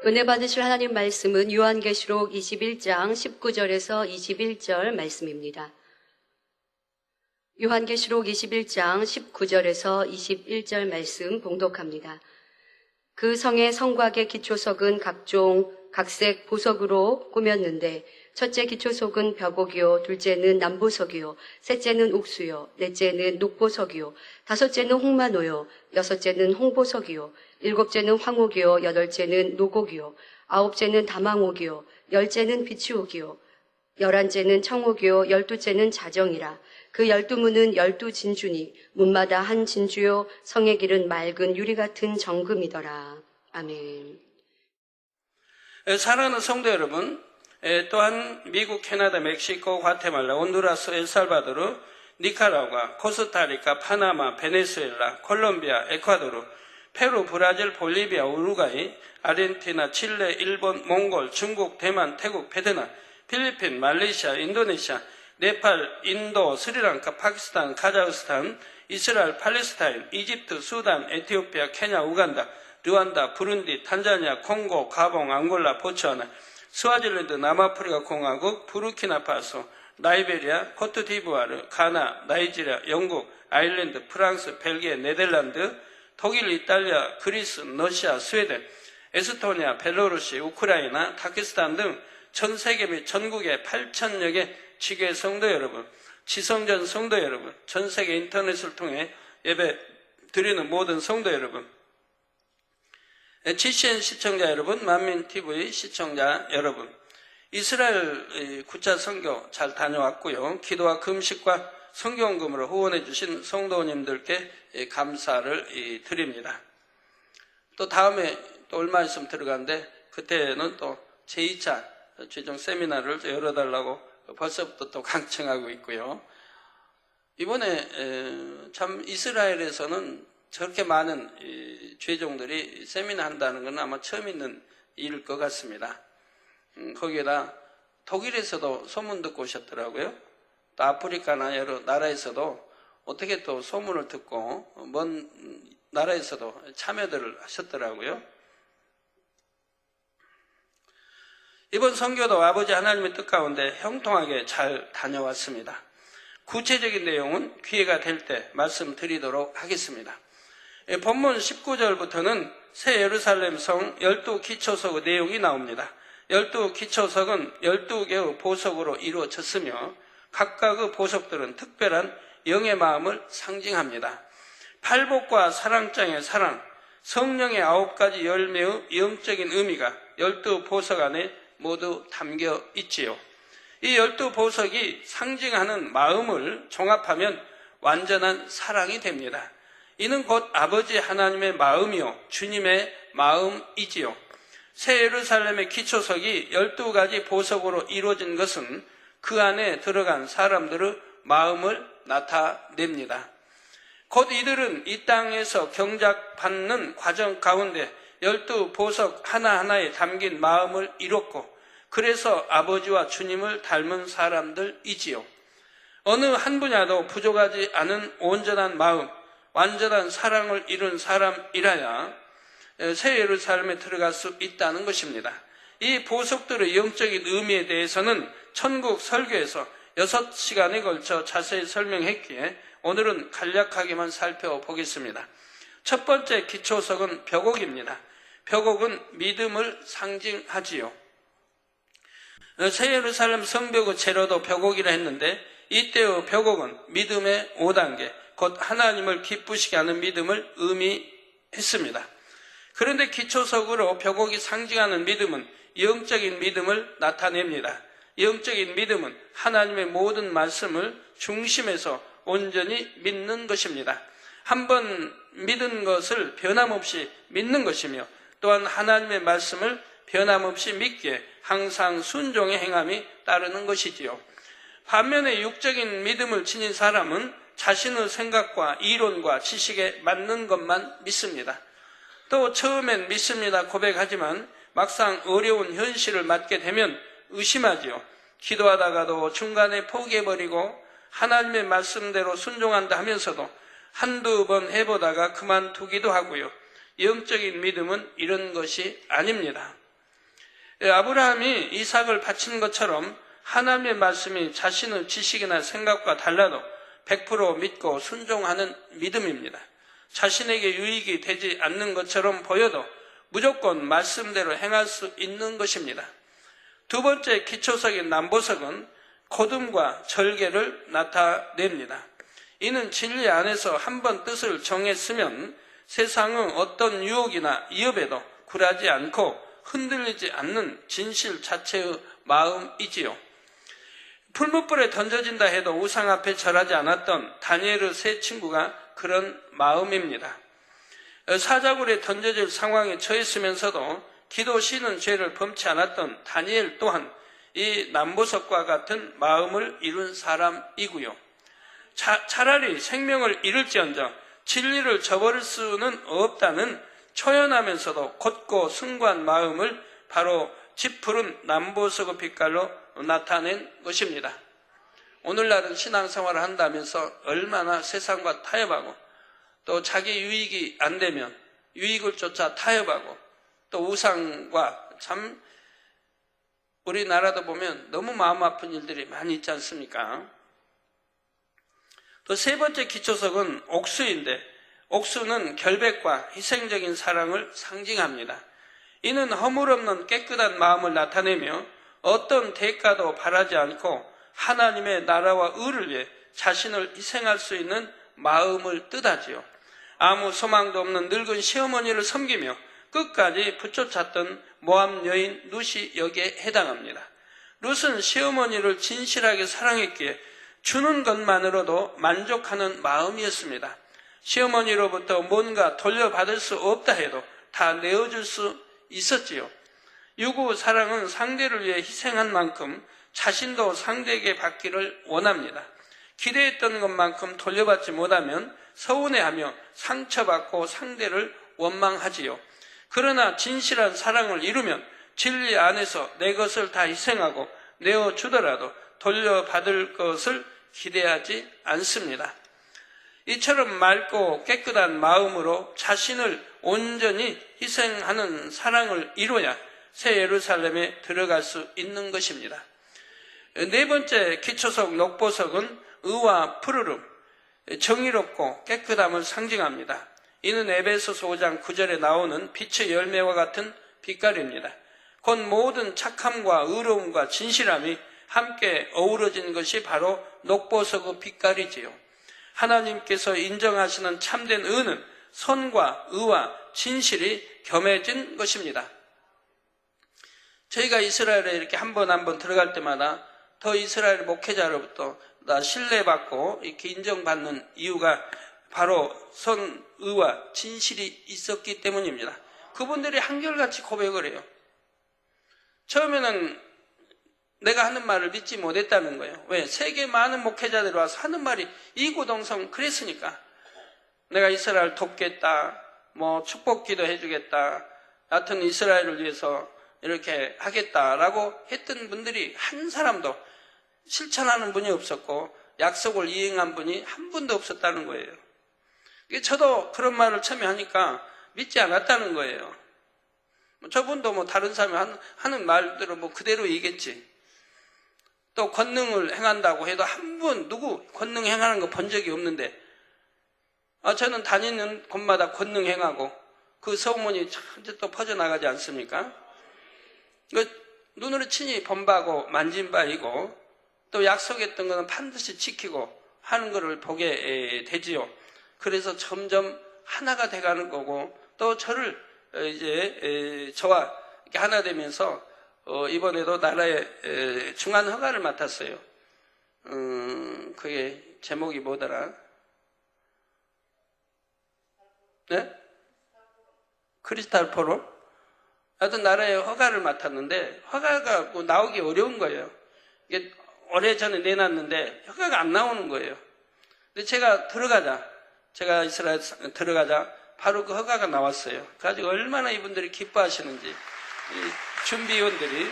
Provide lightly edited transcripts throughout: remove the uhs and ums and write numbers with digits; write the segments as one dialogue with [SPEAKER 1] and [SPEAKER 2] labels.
[SPEAKER 1] 은혜 받으실 하나님 말씀은 요한계시록 21장 19절에서 21절 말씀입니다. 요한계시록 21장 19절에서 21절 말씀 봉독합니다. 그 성의 성곽의 기초석은 각종 각색 보석으로 꾸몄는데 첫째 기초석은 벽옥이요, 둘째는 남보석이요, 셋째는 옥수요, 넷째는 녹보석이요, 다섯째는 홍마노요, 여섯째는 홍보석이요, 일곱째는 황옥이요, 여덟째는 노곡이요, 아홉째는 다망옥이요, 열째는 비치옥이요, 열한째는 청옥이요, 열두째는 자정이라. 그 12문은 12진주니 문마다 한 진주요, 성의 길은 맑은 유리 같은 정금이더라. 아멘.
[SPEAKER 2] 사랑하는 성도 여러분, 또한 미국, 캐나다, 멕시코, 과테말라, 온두라스, 엘살바도르, 니카라과, 코스타리카, 파나마, 베네수엘라, 콜롬비아, 에콰도르, 페루, 브라질, 볼리비아, 우루과이, 아르헨티나, 칠레, 일본, 몽골, 중국, 대만, 태국, 베트남, 필리핀, 말레이시아, 인도네시아, 네팔, 인도, 스리랑카, 파키스탄, 카자흐스탄, 이스라엘, 팔레스타인, 이집트, 수단, 에티오피아, 케냐, 우간다, 르완다, 부룬디, 탄자니아, 콩고, 가봉, 앙골라, 보츠와나, 스와질랜드, 남아프리카 공화국, 부르키나파소, 나이베리아, 코트디부아르, 가나, 나이지리아, 영국, 아일랜드, 프랑스, 벨기에, 네덜란드, 독일, 이탈리아, 그리스, 러시아, 스웨덴, 에스토니아, 벨로루시, 우크라이나, 타키스탄 등 전 세계 및 전국의 8,000여 개 지교회 성도 여러분, 지성전 성도 여러분, 전 세계 인터넷을 통해 예배 드리는 모든 성도 여러분, GCN 시청자 여러분, 만민TV 시청자 여러분, 이스라엘 9차 선교 잘 다녀왔고요. 기도와 금식과 성경금으로 후원해 주신 성도님들께 감사를 드립니다. 또 다음에 또 얼마 있으면 들어가는데 그때는 또 제2차 최종 세미나를 열어달라고 벌써부터 또 강청하고 있고요. 이번에 참 이스라엘에서는 저렇게 많은 죄종들이 세미나 한다는 건 아마 처음 있는 일일 것 같습니다. 거기에다 독일에서도 소문 듣고 오셨더라고요. 또 아프리카나 여러 나라에서도 어떻게 또 소문을 듣고 먼 나라에서도 참여들을 하셨더라고요. 이번 선교도 아버지 하나님의 뜻 가운데 형통하게 잘 다녀왔습니다. 구체적인 내용은 기회가 될 때 말씀드리도록 하겠습니다. 본문 19절부터는 새 예루살렘 성 12기초석의 내용이 나옵니다. 12기초석은 12개의 보석으로 이루어졌으며 각각의 보석들은 특별한 영의 마음을 상징합니다. 팔복과 사랑장의 사랑, 성령의 9가지 열매의 영적인 의미가 12보석 안에 모두 담겨 있지요. 이 12보석이 상징하는 마음을 종합하면 완전한 사랑이 됩니다. 이는 곧 아버지 하나님의 마음이요 주님의 마음이지요. 새 예루살렘의 기초석이 12가지 보석으로 이루어진 것은 그 안에 들어간 사람들의 마음을 나타냅니다. 곧 이들은 이 땅에서 경작받는 과정 가운데 12보석 하나하나에 담긴 마음을 이뤘고 그래서 아버지와 주님을 닮은 사람들이지요. 어느 한 분야도 부족하지 않은 온전한 마음, 완전한 사랑을 이룬 사람이라야 새 예루살렘에 들어갈 수 있다는 것입니다. 이 보석들의 영적인 의미에 대해서는 천국 설교에서 6시간에 걸쳐 자세히 설명했기에 오늘은 간략하게만 살펴보겠습니다. 첫 번째 기초석은 벽옥입니다. 벽옥은 믿음을 상징하지요. 새 예루살렘 성벽의 재료도 벽옥이라 했는데 이때의 벽옥은 믿음의 5단계, 곧 하나님을 기쁘시게 하는 믿음을 의미했습니다. 그런데 기초석으로 벽옥이 상징하는 믿음은 영적인 믿음을 나타냅니다. 영적인 믿음은 하나님의 모든 말씀을 중심에서 온전히 믿는 것입니다. 한번 믿은 것을 변함없이 믿는 것이며 또한 하나님의 말씀을 변함없이 믿기에 항상 순종의 행함이 따르는 것이지요. 반면에 육적인 믿음을 지닌 사람은 자신의 생각과 이론과 지식에 맞는 것만 믿습니다. 또 처음엔 믿습니다 고백하지만 막상 어려운 현실을 맞게 되면 의심하지요. 기도하다가도 중간에 포기해버리고 하나님의 말씀대로 순종한다 하면서도 한두 번 해보다가 그만두기도 하고요. 영적인 믿음은 이런 것이 아닙니다. 아브라함이 이삭을 바친 것처럼 하나님의 말씀이 자신의 지식이나 생각과 달라도 100% 믿고 순종하는 믿음입니다. 자신에게 유익이 되지 않는 것처럼 보여도 무조건 말씀대로 행할 수 있는 것입니다. 두 번째 기초석인 남보석은 거듭과 절개를 나타냅니다. 이는 진리 안에서 한번 뜻을 정했으면 세상의 어떤 유혹이나 위협에도 굴하지 않고 흔들리지 않는 진실 자체의 마음이지요. 풀무불에 던져진다 해도 우상 앞에 절하지 않았던 다니엘의 세 친구가 그런 마음입니다. 사자굴에 던져질 상황에 처했으면서도 기도 쉬는 죄를 범치 않았던 다니엘 또한 이 남보석과 같은 마음을 이룬 사람이고요. 차라리 생명을 잃을지언정 진리를 저버릴 수는 없다는 초연하면서도 곧고 숭고한 마음을 바로 짙푸른 남보석의 빛깔로 나타낸 것입니다. 오늘날은 신앙생활을 한다면서 얼마나 세상과 타협하고 또 자기 유익이 안 되면 유익을 쫓아 타협하고 또 우상과 참 우리나라도 보면 너무 마음 아픈 일들이 많이 있지 않습니까? 또 세 번째 기초석은 옥수인데 옥수는 결백과 희생적인 사랑을 상징합니다. 이는 허물 없는 깨끗한 마음을 나타내며 어떤 대가도 바라지 않고 하나님의 나라와 의를 위해 자신을 희생할 수 있는 마음을 뜻하지요. 아무 소망도 없는 늙은 시어머니를 섬기며 끝까지 붙여찼던 모함 여인 룻이 여기에 해당합니다. 룻은 시어머니를 진실하게 사랑했기에 주는 것만으로도 만족하는 마음이었습니다. 시어머니로부터 뭔가 돌려받을 수 없다 해도 다 내어줄 수 있었지요. 유구 사랑은 상대를 위해 희생한 만큼 자신도 상대에게 받기를 원합니다. 기대했던 것만큼 돌려받지 못하면 서운해하며 상처받고 상대를 원망하지요. 그러나 진실한 사랑을 이루면 진리 안에서 내 것을 다 희생하고 내어주더라도 돌려받을 것을 기대하지 않습니다. 이처럼 맑고 깨끗한 마음으로 자신을 온전히 희생하는 사랑을 이루어야 새 예루살렘에 들어갈 수 있는 것입니다. 네 번째 기초석 녹보석은 의와 푸르름, 정의롭고 깨끗함을 상징합니다. 이는 에베소서 5장 9절에 나오는 빛의 열매와 같은 빛깔입니다. 곧 모든 착함과 의로움과 진실함이 함께 어우러진 것이 바로 녹보석의 빛깔이지요. 하나님께서 인정하시는 참된 의는 선과 의와 진실이 겸해진 것입니다. 저희가 이스라엘에 이렇게 한 번 들어갈 때마다 더 이스라엘 목회자로부터 나 신뢰받고 이렇게 인정받는 이유가 바로 선, 의와 진실이 있었기 때문입니다. 그분들이 한결같이 고백을 해요. 처음에는 내가 하는 말을 믿지 못했다는 거예요. 왜? 세계 많은 목회자들이 와서 하는 말이 이구동성 그랬으니까. 내가 이스라엘 돕겠다, 축복기도 해주겠다, 하여튼 이스라엘을 위해서 이렇게 하겠다라고 했던 분들이 한 사람도 실천하는 분이 없었고 약속을 이행한 분이 한 분도 없었다는 거예요. 저도 그런 말을 처음에 하니까 믿지 않았다는 거예요. 저분도 다른 사람이 하는 말대로 그대로 얘기했지. 또 권능을 행한다고 해도 한 분 누구 권능 행하는 거 본 적이 없는데 저는 다니는 곳마다 권능 행하고 그 소문이 천재 또 퍼져나가지 않습니까? 눈으로 친히 본 바고 만진 바이고 또 약속했던 것은 반드시 지키고 하는 것을 보게 되지요. 그래서 점점 하나가 돼가는 거고 또 저를 이제 저와 이렇게 하나 되면서 이번에도 나라의 중간 허가를 맡았어요. 그게 제목이 뭐더라? 네? 크리스탈 포럼? 하여튼 나라의 허가를 맡았는데 허가가 나오기 어려운 거예요. 이게 오래전에 내놨는데 허가가 안 나오는 거예요. 근데 제가 이스라엘 들어가자 바로 그 허가가 나왔어요. 그래가지고 얼마나 이분들이 기뻐하시는지 이 준비위원들이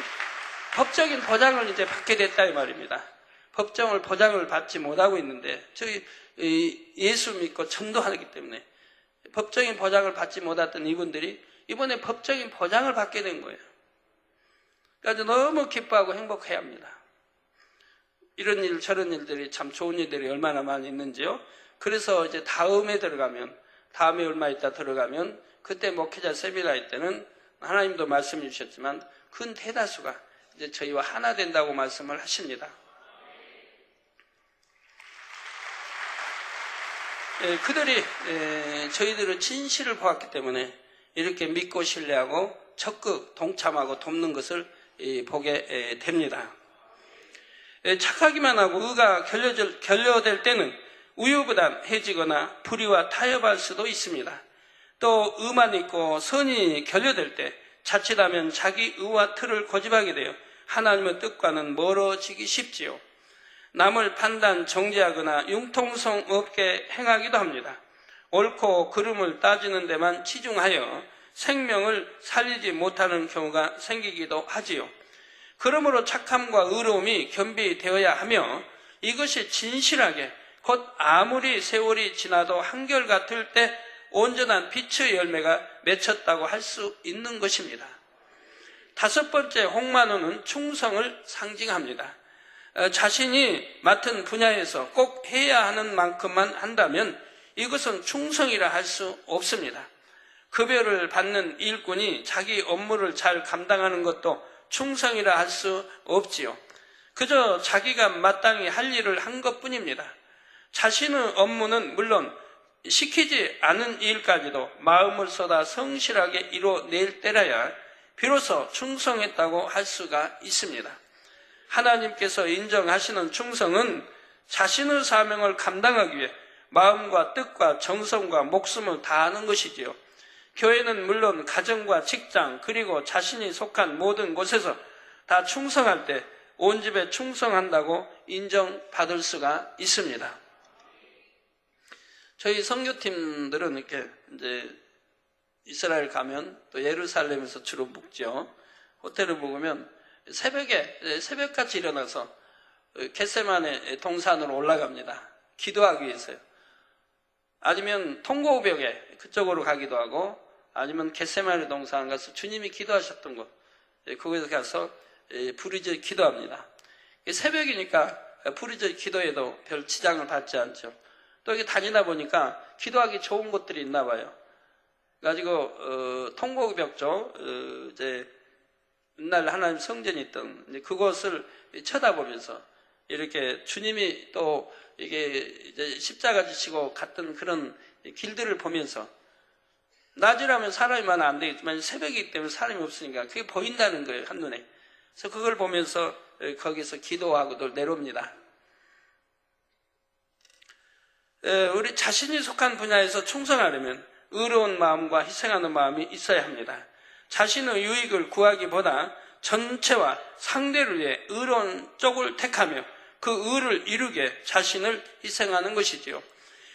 [SPEAKER 2] 법적인 보장을 이제 받게 됐다 이 말입니다. 법정을 보장을 받지 못하고 있는데 저희 예수 믿고 전도하기 때문에 법적인 보장을 받지 못했던 이분들이 이번에 법적인 보장을 받게 된 거예요. 그래서 너무 기뻐하고 행복해야 합니다. 이런 일 저런 일들이 참 좋은 일들이 얼마나 많이 있는지요. 그래서 이제 다음에 얼마 있다 들어가면 그때 목회자 세미나일 때는 하나님도 말씀해 주셨지만 큰 대다수가 이제 저희와 하나 된다고 말씀을 하십니다. 그들이 저희들은 진실을 보았기 때문에 이렇게 믿고 신뢰하고 적극 동참하고 돕는 것을 보게 됩니다. 착하기만 하고 의가 결여될 때는 우유부단해지거나 불의와 타협할 수도 있습니다. 또 의만 있고 선이 결여될 때 자칫하면 자기 의와 틀을 고집하게 되어 하나님의 뜻과는 멀어지기 쉽지요. 남을 판단, 정죄하거나 융통성 없게 행하기도 합니다. 옳고 그름을 따지는 데만 치중하여 생명을 살리지 못하는 경우가 생기기도 하지요. 그러므로 착함과 의로움이 겸비되어야 하며 이것이 진실하게 곧 아무리 세월이 지나도 한결같을 때 온전한 빛의 열매가 맺혔다고 할 수 있는 것입니다. 다섯 번째 홍만호는 충성을 상징합니다. 자신이 맡은 분야에서 꼭 해야 하는 만큼만 한다면 이것은 충성이라 할 수 없습니다. 급여를 받는 일꾼이 자기 업무를 잘 감당하는 것도 충성이라 할 수 없지요. 그저 자기가 마땅히 할 일을 한 것뿐입니다. 자신의 업무는 물론 시키지 않은 일까지도 마음을 쏟아 성실하게 이뤄낼 때라야 비로소 충성했다고 할 수가 있습니다. 하나님께서 인정하시는 충성은 자신의 사명을 감당하기 위해 마음과 뜻과 정성과 목숨을 다하는 것이지요. 교회는 물론 가정과 직장 그리고 자신이 속한 모든 곳에서 다 충성할 때 온 집에 충성한다고 인정받을 수가 있습니다. 저희 선교팀들은 이렇게 이제 이스라엘 가면 또 예루살렘에서 주로 묵죠. 호텔을 묵으면 새벽같이 일어나서 겟세마네 동산으로 올라갑니다. 기도하기 위해서요. 아니면 통고벽에 그쪽으로 가기도 하고 아니면 겟세마네 동산 가서 주님이 기도하셨던 곳 거기서 가서 부르짖어 기도합니다. 새벽이니까 부르짖어 기도해도 별 지장을 받지 않죠. 또 여기 다니다 보니까 기도하기 좋은 곳들이 있나 봐요. 그래가지고 통고벽 쪽 이제 옛날 하나님 성전이 있던 그곳을 쳐다보면서 이렇게 주님이 또 이게 이제 십자가 지시고 갔던 그런 길들을 보면서 낮이라면 사람이 많아 안 되겠지만 새벽이기 때문에 사람이 없으니까 그게 보인다는 거예요, 한눈에. 그래서 그걸 보면서 거기서 기도하고도 내려옵니다. 우리 자신이 속한 분야에서 충성하려면 의로운 마음과 희생하는 마음이 있어야 합니다. 자신의 유익을 구하기보다 전체와 상대를 위해 의로운 쪽을 택하며 그 의를 이루게 자신을 희생하는 것이지요.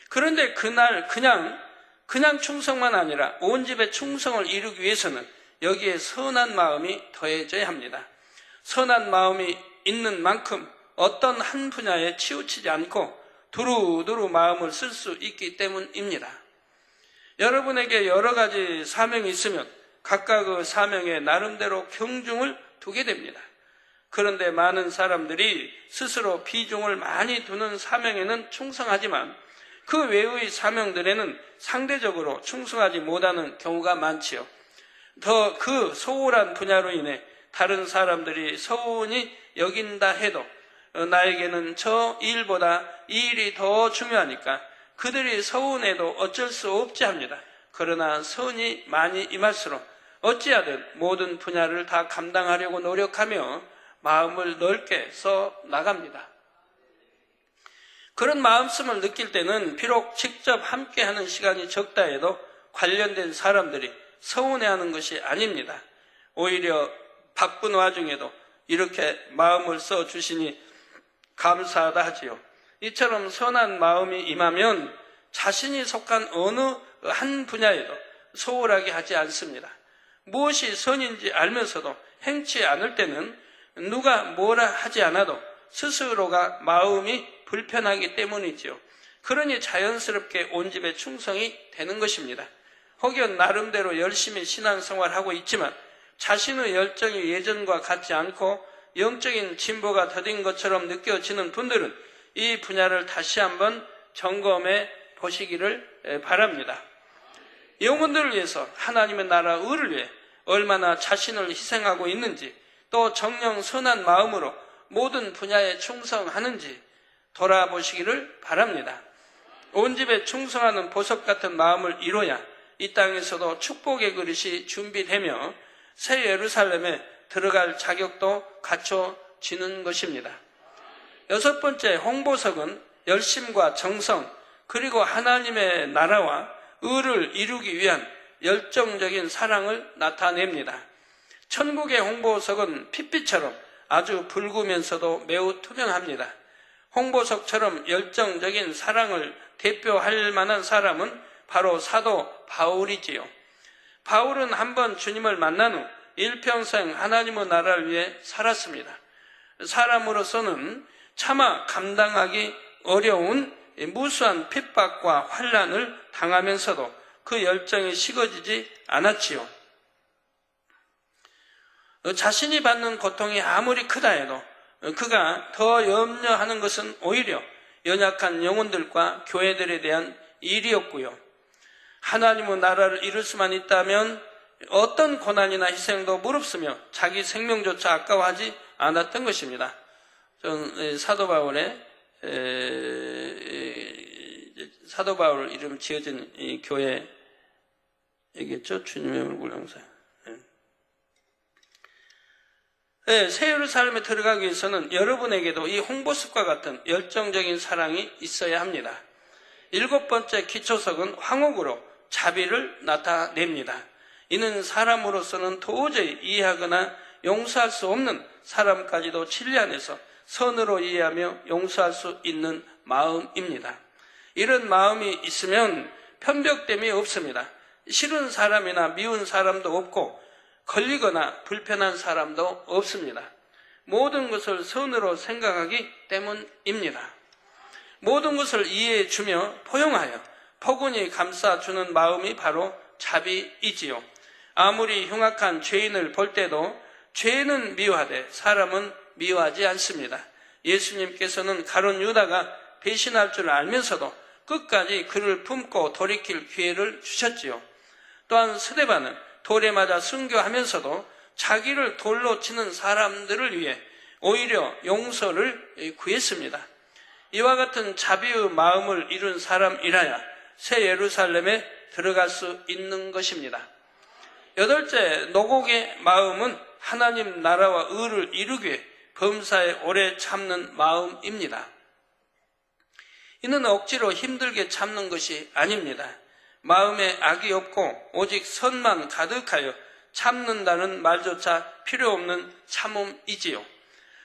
[SPEAKER 2] 그런데 그날 그냥 충성만 아니라 온 집의 충성을 이루기 위해서는 여기에 선한 마음이 더해져야 합니다. 선한 마음이 있는 만큼 어떤 한 분야에 치우치지 않고 두루두루 마음을 쓸 수 있기 때문입니다. 여러분에게 여러 가지 사명이 있으면 각각 그 사명에 나름대로 경중을 두게 됩니다. 그런데 많은 사람들이 스스로 비중을 많이 두는 사명에는 충성하지만 그 외의 사명들에는 상대적으로 충성하지 못하는 경우가 많지요. 더 그 소홀한 분야로 인해 다른 사람들이 서운히 여긴다 해도 나에게는 저 일보다 이 일이 더 중요하니까 그들이 서운해도 어쩔 수 없지 합니다. 그러나 선이 많이 임할수록 어찌하든 모든 분야를 다 감당하려고 노력하며 마음을 넓게 써 나갑니다. 그런 마음씀을 느낄 때는 비록 직접 함께하는 시간이 적다 해도 관련된 사람들이 서운해하는 것이 아닙니다. 오히려 바쁜 와중에도 이렇게 마음을 써주시니 감사하다 하지요. 이처럼 선한 마음이 임하면 자신이 속한 어느 한 분야에도 소홀하게 하지 않습니다. 무엇이 선인지 알면서도 행치 않을 때는 누가 뭐라 하지 않아도 스스로가 마음이 불편하기 때문이지요. 그러니 자연스럽게 온 집에 충성이 되는 것입니다. 혹여 나름대로 열심히 신앙생활하고 있지만 자신의 열정이 예전과 같지 않고 영적인 진보가 더딘 것처럼 느껴지는 분들은 이 분야를 다시 한번 점검해 보시기를 바랍니다. 영혼들을 위해서, 하나님의 나라 의를 위해 얼마나 자신을 희생하고 있는지, 또 정령 선한 마음으로 모든 분야에 충성하는지 돌아보시기를 바랍니다. 온 집에 충성하는 보석 같은 마음을 이뤄야 이 땅에서도 축복의 그릇이 준비되며 새 예루살렘에 들어갈 자격도 갖춰지는 것입니다. 여섯 번째, 홍보석은 열심과 정성, 그리고 하나님의 나라와 의를 이루기 위한 열정적인 사랑을 나타냅니다. 천국의 홍보석은 핏빛처럼 아주 붉으면서도 매우 투명합니다. 홍보석처럼 열정적인 사랑을 대표할 만한 사람은 바로 사도 바울이지요. 바울은 한번 주님을 만난 후 일평생 하나님의 나라를 위해 살았습니다. 사람으로서는 차마 감당하기 어려운 무수한 핍박과 환난을 당하면서도 그 열정이 식어지지 않았지요. 자신이 받는 고통이 아무리 크다 해도 그가 더 염려하는 것은 오히려 연약한 영혼들과 교회들에 대한 일이었고요. 하나님의 나라를 이룰 수만 있다면 어떤 고난이나 희생도 무릅쓰며 자기 생명조차 아까워하지 않았던 것입니다. 사도 바울 이름 지어진 이 교회이겠죠? 주님의 얼굴 형상. 새 예루살렘에 들어가기 위해서는 여러분에게도 이 홍보석과 같은 열정적인 사랑이 있어야 합니다. 일곱 번째 기초석은 황옥으로 자비를 나타냅니다. 이는 사람으로서는 도저히 이해하거나 용서할 수 없는 사람까지도 진리 안에서 선으로 이해하며 용서할 수 있는 마음입니다. 이런 마음이 있으면 편벽됨이 없습니다. 싫은 사람이나 미운 사람도 없고 걸리거나 불편한 사람도 없습니다. 모든 것을 선으로 생각하기 때문입니다. 모든 것을 이해해 주며 포용하여 포근히 감싸주는 마음이 바로 자비이지요. 아무리 흉악한 죄인을 볼 때도 죄는 미워하되 사람은 미워하지 않습니다. 예수님께서는 가룟 유다가 배신할 줄 알면서도 끝까지 그를 품고 돌이킬 기회를 주셨지요. 또한 스데반은 돌에 맞아 순교하면서도 자기를 돌로 치는 사람들을 위해 오히려 용서를 구했습니다. 이와 같은 자비의 마음을 이룬 사람이라야 새 예루살렘에 들어갈 수 있는 것입니다. 여덟째, 노곡의 마음은 하나님 나라와 의를 이루기 위해 범사에 오래 참는 마음입니다. 이는 억지로 힘들게 참는 것이 아닙니다. 마음에 악이 없고 오직 선만 가득하여 참는다는 말조차 필요 없는 참음이지요.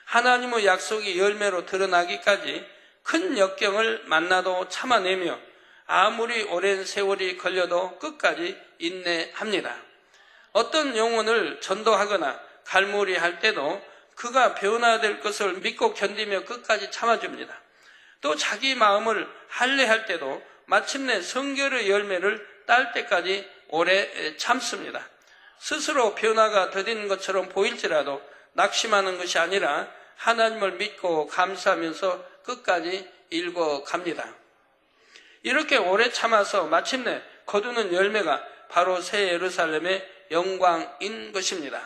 [SPEAKER 2] 하나님의 약속이 열매로 드러나기까지 큰 역경을 만나도 참아내며 아무리 오랜 세월이 걸려도 끝까지 인내합니다. 어떤 영혼을 전도하거나 갈무리할 때도 그가 변화될 것을 믿고 견디며 끝까지 참아줍니다. 또 자기 마음을 할례할 때도 마침내 성결의 열매를 딸 때까지 오래 참습니다. 스스로 변화가 더딘 것처럼 보일지라도 낙심하는 것이 아니라 하나님을 믿고 감사하면서 끝까지 읽어갑니다. 이렇게 오래 참아서 마침내 거두는 열매가 바로 새 예루살렘의 영광인 것입니다.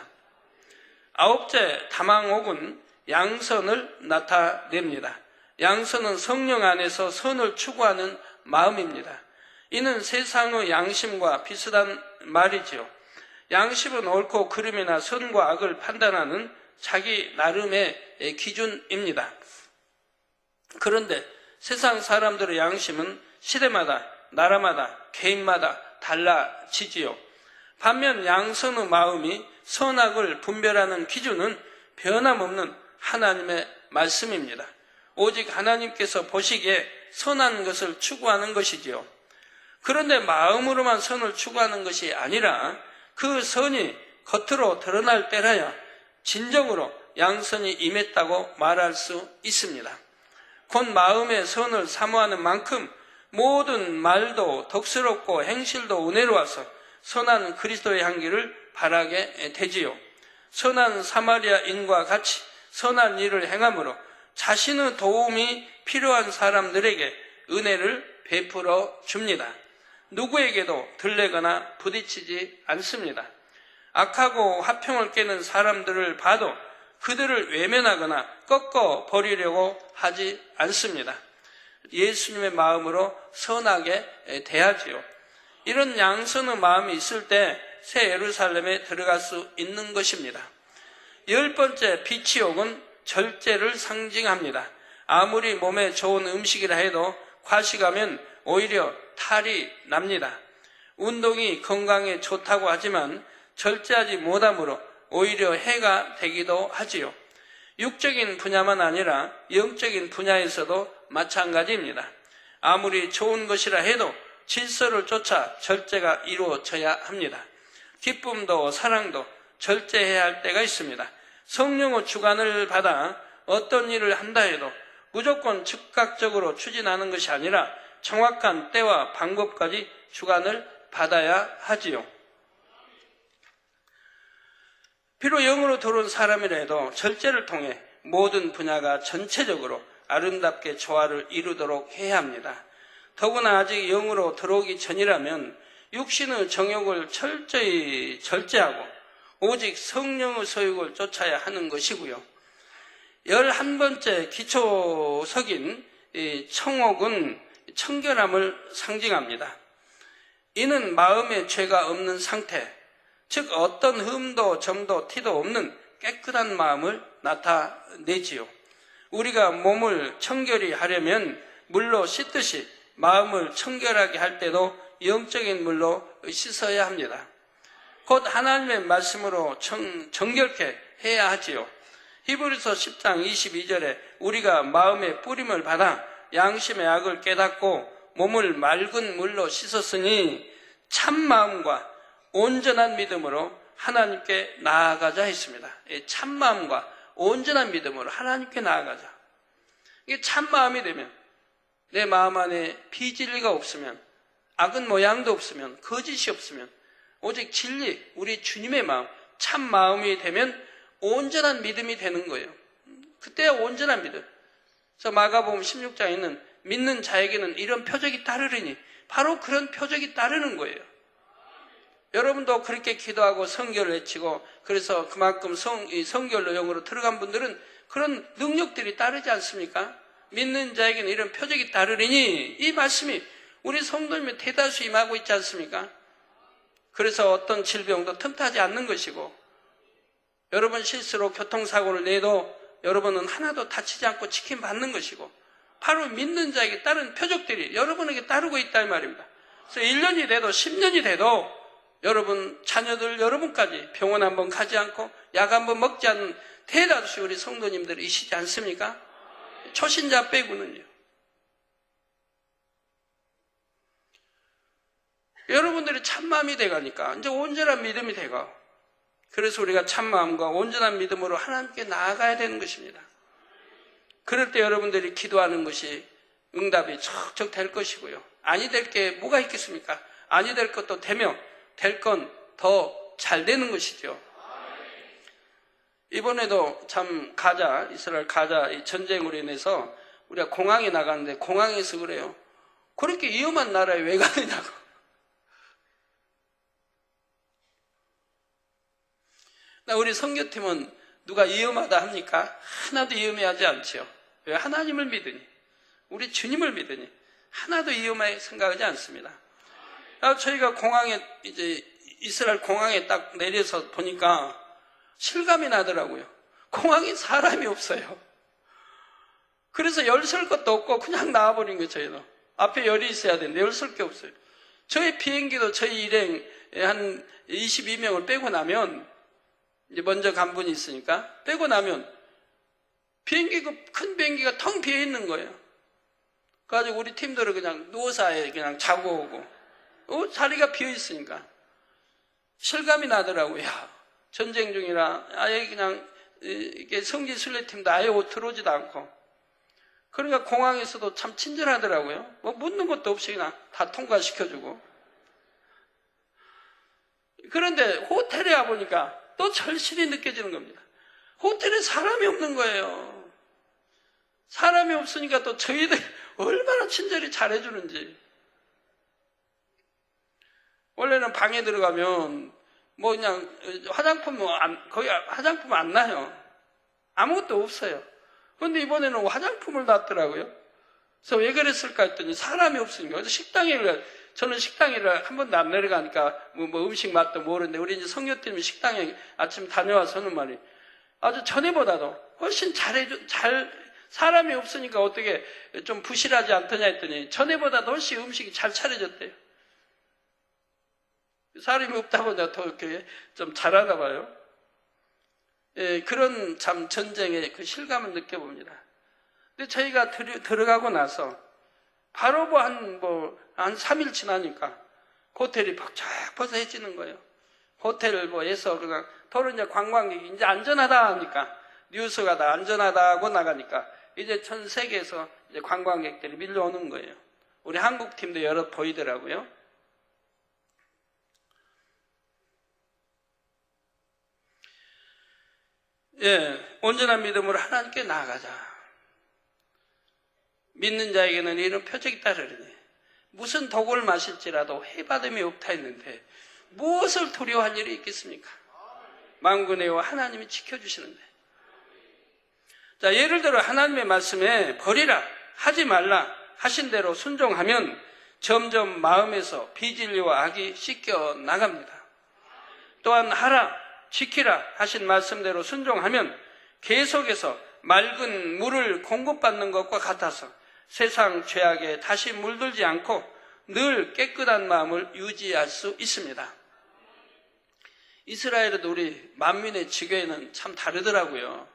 [SPEAKER 2] 아홉째, 다망옥은 양선을 나타냅니다. 양선은 성령 안에서 선을 추구하는 마음입니다. 이는 세상의 양심과 비슷한 말이지요. 양심은 옳고 그름이나 선과 악을 판단하는 자기 나름의 기준입니다. 그런데 세상 사람들의 양심은 시대마다, 나라마다, 개인마다 달라지지요. 반면 양선의 마음이 선악을 분별하는 기준은 변함없는 하나님의 말씀입니다. 오직 하나님께서 보시기에 선한 것을 추구하는 것이지요. 그런데 마음으로만 선을 추구하는 것이 아니라 그 선이 겉으로 드러날 때라야 진정으로 양선이 임했다고 말할 수 있습니다. 곧 마음의 선을 사모하는 만큼 모든 말도 덕스럽고 행실도 은혜로워서 선한 그리스도의 향기를 바라게 되지요. 선한 사마리아인과 같이 선한 일을 행함으로 자신의 도움이 필요한 사람들에게 은혜를 베풀어 줍니다. 누구에게도 들레거나 부딪히지 않습니다. 악하고 화평을 깨는 사람들을 봐도 그들을 외면하거나 꺾어 버리려고 하지 않습니다. 예수님의 마음으로 선하게 대하지요. 이런 양선의 마음이 있을 때 새 예루살렘에 들어갈 수 있는 것입니다. 10번째, 비치옥은 절제를 상징합니다. 아무리 몸에 좋은 음식이라 해도 과식하면 오히려 탈이 납니다. 운동이 건강에 좋다고 하지만 절제하지 못함으로 오히려 해가 되기도 하지요. 육적인 분야만 아니라 영적인 분야에서도 마찬가지입니다. 아무리 좋은 것이라 해도 질서를 쫓아 절제가 이루어져야 합니다. 기쁨도 사랑도 절제해야 할 때가 있습니다. 성령의 주관을 받아 어떤 일을 한다 해도 무조건 즉각적으로 추진하는 것이 아니라 정확한 때와 방법까지 주관을 받아야 하지요. 비록 영으로 들어온 사람이라 해도 절제를 통해 모든 분야가 전체적으로 아름답게 조화를 이루도록 해야 합니다. 더구나 아직 영으로 들어오기 전이라면 육신의 정욕을 철저히 절제하고 오직 성령의 소욕을 쫓아야 하는 것이고요. 11번째 기초석인 청옥은 청결함을 상징합니다. 이는 마음에 죄가 없는 상태, 즉 어떤 흠도 점도 티도 없는 깨끗한 마음을 나타내지요. 우리가 몸을 청결히 하려면 물로 씻듯이 마음을 청결하게 할 때도 영적인 물로 씻어야 합니다. 곧 하나님의 말씀으로 정결케 해야 하지요. 히브리서 10장 22절에 우리가 마음의 뿌림을 받아 양심의 악을 깨닫고 몸을 맑은 물로 씻었으니 참 마음과 온전한 믿음으로 하나님께 나아가자 했습니다. 참 마음과 온전한 믿음으로 하나님께 나아가자. 이게 참 마음이 되면 내 마음 안에 비진리가 없으면 악은 모양도 없으면 거짓이 없으면 오직 진리, 우리 주님의 마음, 참 마음이 되면 온전한 믿음이 되는 거예요. 그때야 온전한 믿음. 그래서 마가복음 16장에 있는 믿는 자에게는 이런 표적이 따르리니 바로 그런 표적이 따르는 거예요. 여러분도 그렇게 기도하고 성결을 외치고 그래서 그만큼 성결로 영으로 들어간 분들은 그런 능력들이 따르지 않습니까? 믿는 자에게는 이런 표적이 따르리니 이 말씀이 우리 성도님의 대다수 임하고 있지 않습니까? 그래서 어떤 질병도 틈타지 않는 것이고 여러분 실수로 교통사고를 내도 여러분은 하나도 다치지 않고 지킴받는 것이고 바로 믿는 자에게 따른 표적들이 여러분에게 따르고 있다 이 말입니다. 그래서 1년이 돼도 10년이 돼도 여러분 자녀들 여러분까지 병원 한번 가지 않고 약 한번 먹지 않는 대다수 우리 성도님들이시지 않습니까? 초신자 빼고는요. 여러분들이 참마음이 돼가니까 이제 온전한 믿음이 돼가. 그래서 우리가 참마음과 온전한 믿음으로 하나님께 나아가야 되는 것입니다. 그럴 때 여러분들이 기도하는 것이 응답이 척척 될 것이고요. 아니 될 게 뭐가 있겠습니까? 아니 될 것도 되며 될 건 더 잘 되는 것이죠. 이번에도 참 이스라엘 가자 이 전쟁으로 인해서 우리가 공항에 나갔는데 공항에서 그래요. 그렇게 위험한 나라에 왜 가느냐고. 우리 선교팀은 누가 위험하다 합니까? 하나도 위험해하지 않죠. 왜? 하나님을 믿으니, 우리 주님을 믿으니 하나도 위험하게 생각하지 않습니다. 저희가 공항에 이제 이스라엘 공항에 딱 내려서 보니까 실감이 나더라고요. 공항에 사람이 없어요. 그래서 열 쓸 것도 없고 그냥 나와버린 거예요. 저희도 앞에 열이 있어야 되는데 열 쓸 게 없어요. 저희 비행기도 저희 일행 한 22명을 빼고 나면 이제 먼저 간 분이 있으니까 빼고 나면 큰 비행기가 텅 비어 있는 거예요. 그래가지고 우리 팀들은 그냥 누워서 아예 그냥 자고 오고 자리가 비어 있으니까 실감이 나더라고요. 전쟁 중이라 아예 그냥 이게 성지 순례팀도 아예 들어오지도 않고 그러니까 공항에서도 참 친절하더라고요. 뭐 묻는 것도 없이 그냥 다 통과시켜주고. 그런데 호텔에 와보니까 또 절실히 느껴지는 겁니다. 호텔에 사람이 없는 거예요. 사람이 없으니까 또 저희들 얼마나 친절히 잘해주는지. 원래는 방에 들어가면 뭐 그냥 화장품 거의 화장품 안 나요. 아무것도 없어요. 그런데 이번에는 화장품을 놨더라고요. 그래서 왜 그랬을까 했더니 사람이 없으니까. 그래서 저는 식당에를 한 번도 안 내려가니까 뭐 음식 맛도 모르는데 우리 이제 성교팀이 식당에 아침 다녀와서는 말이에요. 아주 전에보다도 훨씬 사람이 없으니까 어떻게 좀 부실하지 않더냐 했더니 전에보다도 훨씬 음식이 잘 차려졌대요. 사람이 없다 보니까 더 이렇게 좀 잘하나 봐요. 예, 그런 참 전쟁의 그 실감을 느껴봅니다. 근데 저희가 들어가고 나서 바로 한 3일 지나니까 호텔이 벅적벅적해지는 거예요. 호텔에서 그냥 더러 이제 관광객이 이제 안전하다 하니까 뉴스가 다 안전하다고 나가니까 이제 전 세계에서 이제 관광객들이 밀려오는 거예요. 우리 한국 팀도 여럿 보이더라고요. 예, 온전한 믿음으로 하나님께 나아가자. 믿는 자에게는 이런 표적이 따르리니 무슨 독을 마실지라도 해받음이 없다 했는데 무엇을 두려워할 일이 있겠습니까? 만군의 여호와 하나님이 지켜주시는데. 자, 예를 들어 하나님의 말씀에 버리라, 하지 말라 하신 대로 순종하면 점점 마음에서 비진리와 악이 씻겨 나갑니다. 또한 하라, 지키라 하신 말씀대로 순종하면 계속해서 맑은 물을 공급받는 것과 같아서 세상 죄악에 다시 물들지 않고 늘 깨끗한 마음을 유지할 수 있습니다. 이스라엘에도 우리 만민의 지교회는 참 다르더라고요.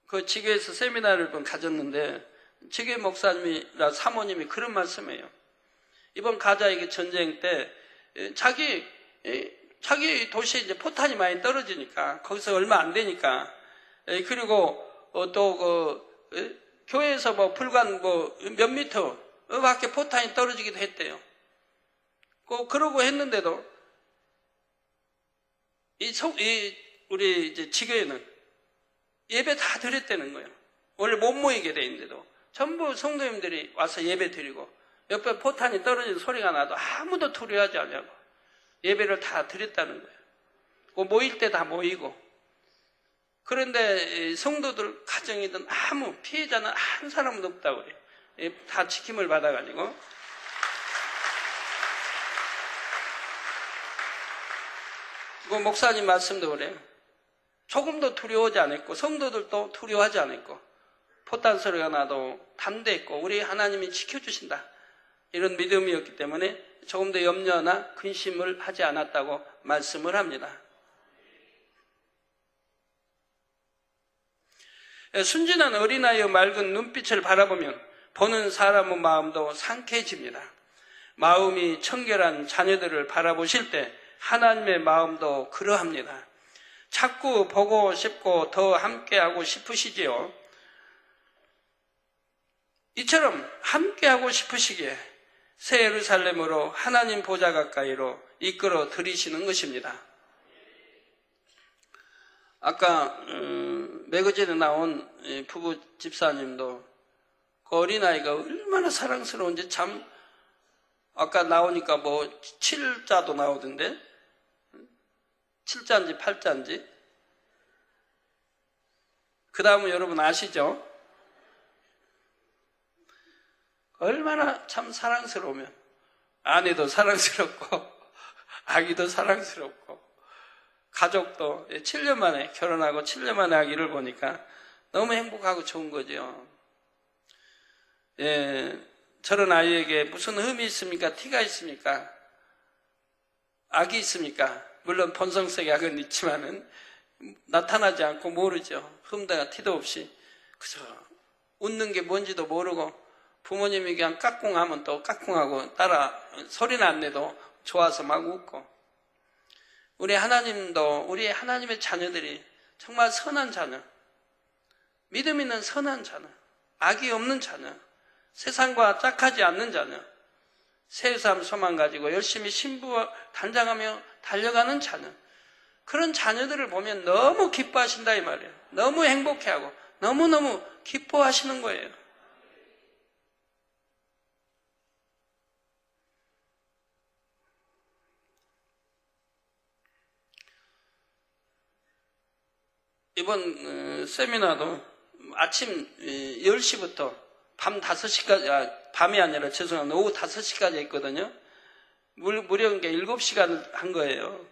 [SPEAKER 2] 그 지교회에서 세미나를 가졌는데 지교회 목사님이라 사모님이 그런 말씀이에요. 이번 가자 전쟁 때 자기 도시에 이제 포탄이 많이 떨어지니까 거기서 얼마 안 되니까 그리고 또 교회에서 불과 몇 미터 밖에 포탄이 떨어지기도 했대요. 그러고 했는데도 우리 이제 지교회는 예배 다 드렸다는 거예요. 원래 못 모이게 돼 있는데도 전부 성도님들이 와서 예배 드리고 옆에 포탄이 떨어지는 소리가 나도 아무도 두려워하지 않냐고 예배를 다 드렸다는 거예요. 모일 때 다 모이고. 그런데 성도들 가정이든 아무 피해자는 한 사람도 없다고 그래요. 다 지킴을 받아가지고. 목사님 말씀도 그래요. 조금도 두려워하지 않았고 성도들도 두려워하지 않았고 포탄 소리가 나도 담대했고 우리 하나님이 지켜주신다. 이런 믿음이었기 때문에 조금 더 염려나 근심을 하지 않았다고 말씀을 합니다. 순진한 어린아이의 맑은 눈빛을 바라보면 보는 사람의 마음도 상쾌해집니다. 마음이 청결한 자녀들을 바라보실 때 하나님의 마음도 그러합니다. 자꾸 보고 싶고 더 함께하고 싶으시지요. 이처럼 함께하고 싶으시기에 새 예루살렘으로 하나님 보좌 가까이로 이끌어 들이시는 것입니다. 아까 매거진에 나온 부부 집사님도 그 어린아이가 얼마나 사랑스러운지 참 아까 나오니까 7자도 나오던데 7자인지 8자인지 그 다음은 여러분 아시죠? 얼마나 참 사랑스러우면 아내도 사랑스럽고 아기도 사랑스럽고 가족도 7년 만에 결혼하고 7년 만에 아기를 보니까 너무 행복하고 좋은 거죠. 예, 저런 아이에게 무슨 흠이 있습니까? 티가 있습니까? 악이 있습니까? 물론 본성적인 악은 있지만은 나타나지 않고 모르죠. 흠도 티도 없이 그저 웃는 게 뭔지도 모르고 부모님이 그냥 까꿍하면 또 까꿍하고 따라 소리는 안 내도 좋아서 막 웃고 우리 하나님도 우리 하나님의 자녀들이 정말 선한 자녀, 믿음 있는 선한 자녀, 악이 없는 자녀, 세상과 짝하지 않는 자녀, 새삼 소망 가지고 열심히 신부 단장하며 달려가는 자녀, 그런 자녀들을 보면 너무 기뻐하신다 이 말이에요. 너무 행복해하고 너무너무 기뻐하시는 거예요. 이번 세미나도 아침 10시부터 밤 5시까지, 밤이 아니라 죄송합니다. 오후 5시까지 했거든요. 무려 7시간을 한 거예요.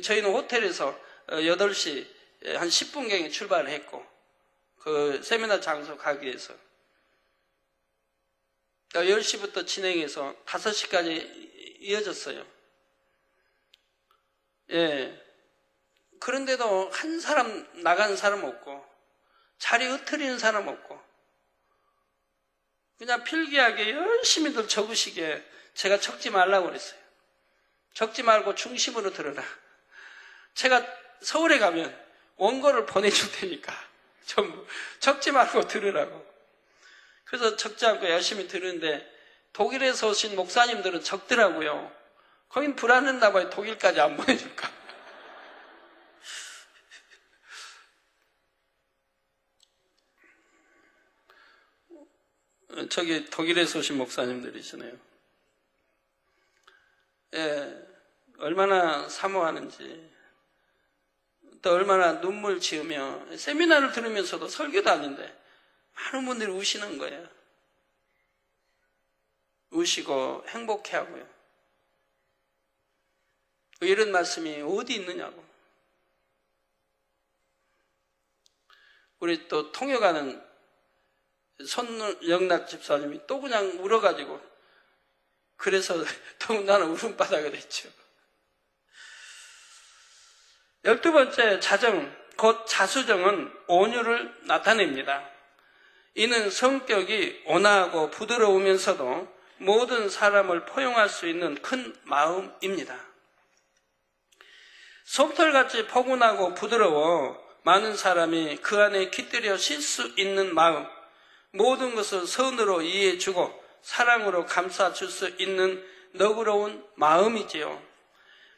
[SPEAKER 2] 저희는 호텔에서 8시 한 10분경에 출발을 했고, 그 세미나 장소 가기 위해서. 10시부터 진행해서 5시까지 이어졌어요. 예. 그런데도 한 사람 나간 사람 없고, 자리 흐트리는 사람 없고, 그냥 필기하게 열심히들 적으시게 제가 적지 말라고 그랬어요. 적지 말고 중심으로 들어라. 제가 서울에 가면 원고를 보내줄 테니까 전부 적지 말고 들으라고. 그래서 적지 않고 열심히 들으는데 독일에서 오신 목사님들은 적더라고요. 거긴 불안했나 봐요. 독일까지 안 보내줄까. 저기 독일에서 오신 목사님들이시네요. 예, 얼마나 사모하는지, 또 얼마나 눈물 지으며 세미나를 들으면서도 설교도 아닌데 많은 분들이 우시는 거예요. 우시고 행복해하고요. 이런 말씀이 어디 있느냐고. 우리 또 통역하는 손영락 집사님이 또 그냥 울어가지고, 그래서 더군다나 울음바다가 됐죠. 12번째 자정, 곧 자수정은 온유를 나타냅니다. 이는 성격이 온화하고 부드러우면서도 모든 사람을 포용할 수 있는 큰 마음입니다. 솜털같이 포근하고 부드러워 많은 사람이 그 안에 깃들여 쉴 수 있는 마음, 모든 것을 선으로 이해해주고 사랑으로 감싸줄 수 있는 너그러운 마음이지요.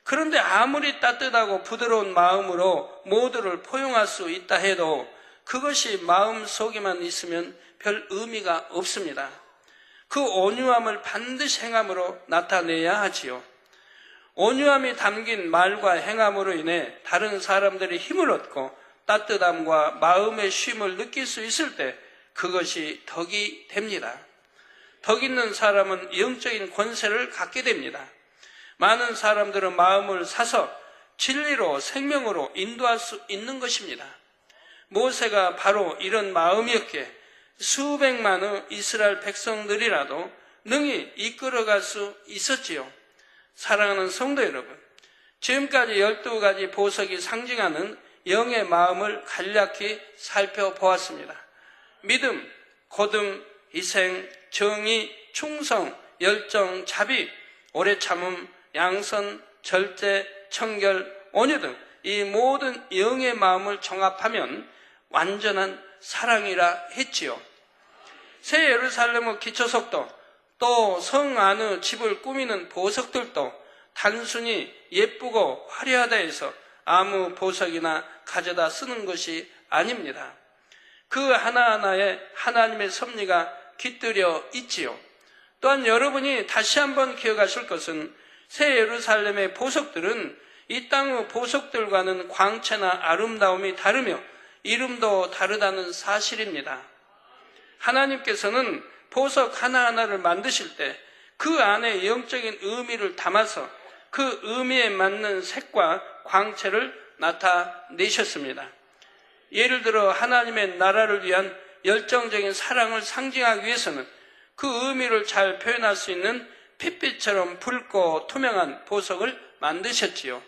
[SPEAKER 2] 그런데 아무리 따뜻하고 부드러운 마음으로 모두를 포용할 수 있다 해도 그것이 마음 속에만 있으면 별 의미가 없습니다. 그 온유함을 반드시 행함으로 나타내야 하지요. 온유함이 담긴 말과 행함으로 인해 다른 사람들이 힘을 얻고 따뜻함과 마음의 쉼을 느낄 수 있을 때 그것이 덕이 됩니다. 덕 있는 사람은 영적인 권세를 갖게 됩니다. 많은 사람들은 마음을 사서 진리로 생명으로 인도할 수 있는 것입니다. 모세가 바로 이런 마음이었기에 수백만의 이스라엘 백성들이라도 능히 이끌어갈 수 있었지요. 사랑하는 성도 여러분, 지금까지 12가지 보석이 상징하는 영의 마음을 간략히 살펴보았습니다. 믿음, 고등, 희생, 정의, 충성, 열정, 자비, 오래 참음, 양선, 절제, 청결, 온유 등 이 모든 영의 마음을 종합하면 완전한 사랑이라 했지요. 새 예루살렘의 기초석도 또 성 안의 집을 꾸미는 보석들도 단순히 예쁘고 화려하다 해서 아무 보석이나 가져다 쓰는 것이 아닙니다. 그 하나하나에 하나님의 섭리가 깃들여 있지요. 또한 여러분이 다시 한번 기억하실 것은 새 예루살렘의 보석들은 이 땅의 보석들과는 광채나 아름다움이 다르며 이름도 다르다는 사실입니다. 하나님께서는 보석 하나하나를 만드실 때 그 안에 영적인 의미를 담아서 그 의미에 맞는 색과 광채를 나타내셨습니다. 예를 들어 하나님의 나라를 위한 열정적인 사랑을 상징하기 위해서는 그 의미를 잘 표현할 수 있는 핏빛처럼 붉고 투명한 보석을 만드셨지요.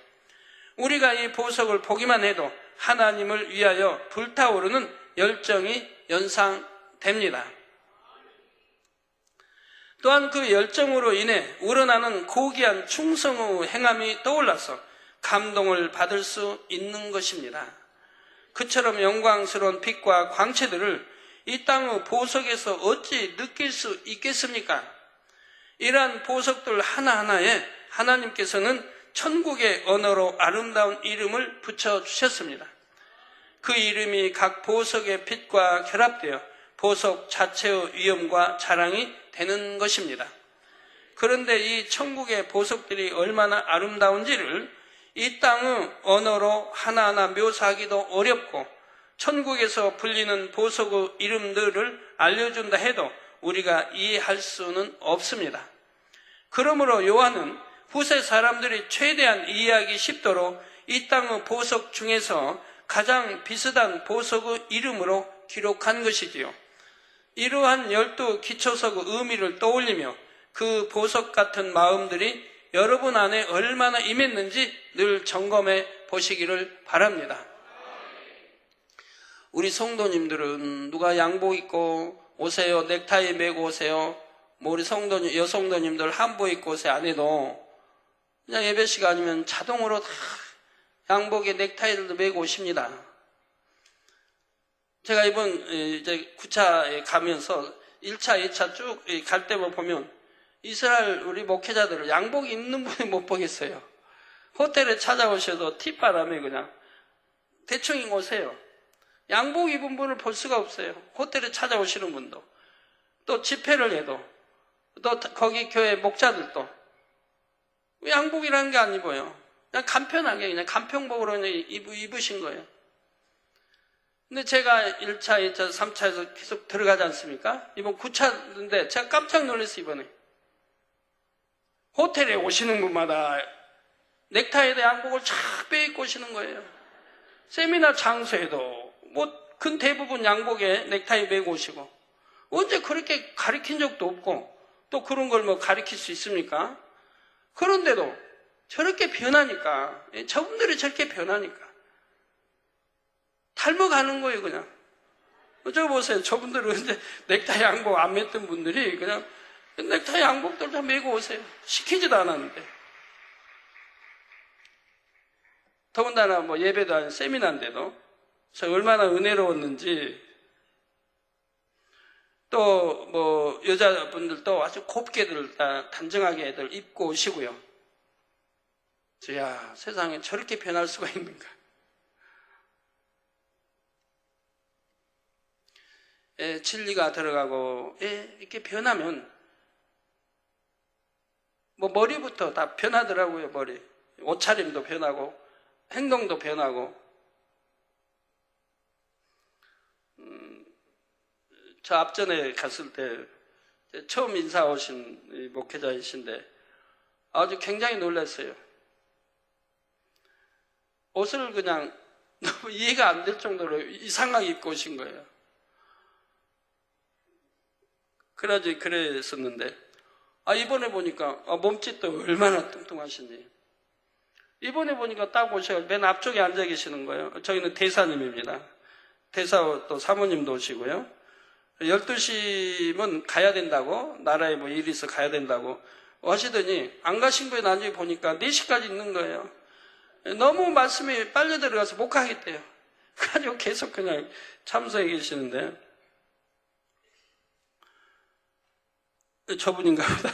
[SPEAKER 2] 우리가 이 보석을 보기만 해도 하나님을 위하여 불타오르는 열정이 연상됩니다. 또한 그 열정으로 인해 우러나는 고귀한 충성의 행함이 떠올라서 감동을 받을 수 있는 것입니다. 그처럼 영광스러운 빛과 광채들을 이 땅의 보석에서 어찌 느낄 수 있겠습니까? 이러한 보석들 하나하나에 하나님께서는 천국의 언어로 아름다운 이름을 붙여주셨습니다. 그 이름이 각 보석의 빛과 결합되어 보석 자체의 위엄과 자랑이 되는 것입니다. 그런데 이 천국의 보석들이 얼마나 아름다운지를 이 땅의 언어로 하나하나 묘사하기도 어렵고 천국에서 불리는 보석의 이름들을 알려준다 해도 우리가 이해할 수는 없습니다. 그러므로 요한은 후세 사람들이 최대한 이해하기 쉽도록 이 땅의 보석 중에서 가장 비슷한 보석의 이름으로 기록한 것이지요. 이러한 12 기초석의 의미를 떠올리며 그 보석 같은 마음들이 여러분 안에 얼마나 임했는지 늘 점검해 보시기를 바랍니다. 우리 성도님들은 누가 양복 입고 오세요, 넥타이 메고 오세요, 뭐 우리 여성도님들 한복 입고 오세요 안 해도 그냥 예배 시간이면 자동으로 다 양복에 넥타이들도 메고 오십니다. 제가 이번 이제 9차에 가면서 1차, 2차 쭉 갈 때만 보면 이스라엘 우리 목회자들을 양복 입는 분이 못 보겠어요. 호텔에 찾아오셔도 팁바람에 그냥 대충 오세요. 양복 입은 분을 볼 수가 없어요. 호텔에 찾아오시는 분도. 또 집회를 해도. 또 거기 교회 목자들도. 양복이라는 게 안 입어요. 그냥 간편하게 그냥 간평복으로 그냥 입으신 거예요. 근데 제가 1차, 2차, 3차에서 계속 들어가지 않습니까? 이번 9차인데 제가 깜짝 놀랐어요, 이번에. 호텔에 오시는 분마다 넥타이에다 양복을 쫙 빼입고 오시는 거예요. 세미나 장소에도 큰 대부분 양복에 넥타이 메고 오시고 언제 그렇게 가리킨 적도 없고 또 그런 걸 가리킬 수 있습니까? 그런데도 저렇게 변하니까 저분들이 저렇게 변하니까 닮아가는 거예요, 그냥. 저거 보세요. 저분들은 이제 넥타이 양복 안 맸던 분들이 그냥 넥타이 양복들 다 메고 오세요. 시키지도 않았는데. 더군다나 예배도 아닌 세미나인데도 저 얼마나 은혜로웠는지 또 여자분들도 아주 곱게들 다 단정하게 애들 입고 오시고요. 야, 세상에 저렇게 변할 수가 있는가. 진리가 들어가고 이렇게 변하면 머리부터 다 변하더라고요. 머리 옷차림도 변하고 행동도 변하고. 저 앞전에 갔을 때 처음 인사 오신 목회자이신데 아주 굉장히 놀랐어요. 옷을 그냥 너무 이해가 안 될 정도로 이상하게 입고 오신 거예요. 그랬었는데 이번에 보니까 몸짓도 얼마나 뚱뚱하신지. 이번에 보니까 딱 오셔서 맨 앞쪽에 앉아 계시는 거예요. 저희는 대사님입니다. 대사 또 사모님도 오시고요. 12시면 가야 된다고, 나라에 일이 있어 가야 된다고 하시더니 안 가신 거에 나중에 보니까 4시까지 있는 거예요. 너무 말씀이 빨리 들어가서 못 가겠대요. 그래가지고 계속 그냥 참석해 계시는데 저분인가 보다.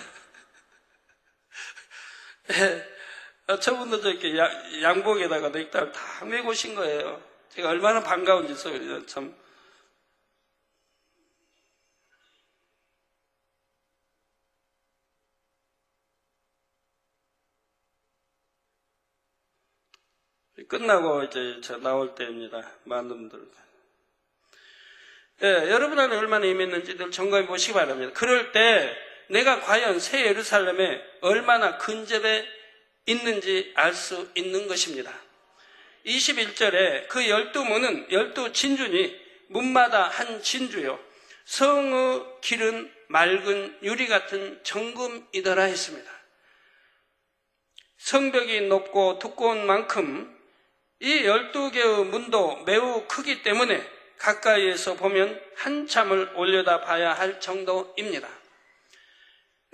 [SPEAKER 2] 저분도 저렇게 양복에다가 넥타이를 다 메고 오신 거예요. 제가 얼마나 반가운지 참. 끝나고 이제 저 나올 때입니다. 많은 분들. 여러분 안에 얼마나 임했는지 늘 점검해 보시기 바랍니다. 그럴 때 내가 과연 새 예루살렘에 얼마나 근접해 있는지 알 수 있는 것입니다. 21절에 그 12문은 12진주니 문마다 한 진주요 성의 길은 맑은 유리 같은 정금이더라 했습니다. 성벽이 높고 두꺼운 만큼 이 12개의 문도 매우 크기 때문에 가까이에서 보면 한참을 올려다 봐야 할 정도입니다.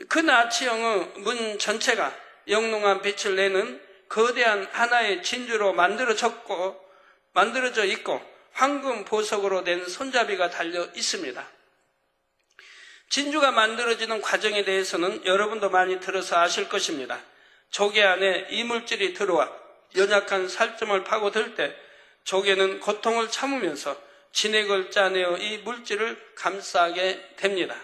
[SPEAKER 2] 그 나치형의 문 전체가 영롱한 빛을 내는 거대한 하나의 진주로 만들어져 있고 황금 보석으로 된 손잡이가 달려 있습니다. 진주가 만들어지는 과정에 대해서는 여러분도 많이 들어서 아실 것입니다. 조개 안에 이물질이 들어와 연약한 살점을 파고들 때 조개는 고통을 참으면서 진액을 짜내어 이 물질을 감싸게 됩니다.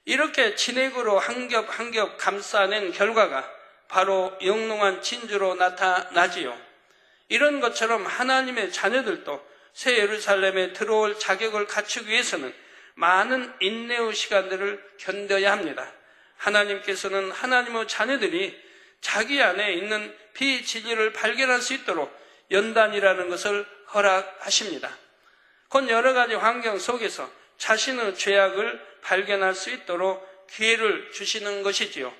[SPEAKER 2] 이렇게 진액으로 한 겹 한 겹 감싸낸 결과가 바로 영롱한 진주로 나타나지요. 이런 것처럼 하나님의 자녀들도 새 예루살렘에 들어올 자격을 갖추기 위해서는 많은 인내의 시간들을 견뎌야 합니다. 하나님께서는 하나님의 자녀들이 자기 안에 있는 비진리를 발견할 수 있도록 연단이라는 것을 허락하십니다. 곧 여러 가지 환경 속에서 자신의 죄악을 발견할 수 있도록 기회를 주시는 것이지요.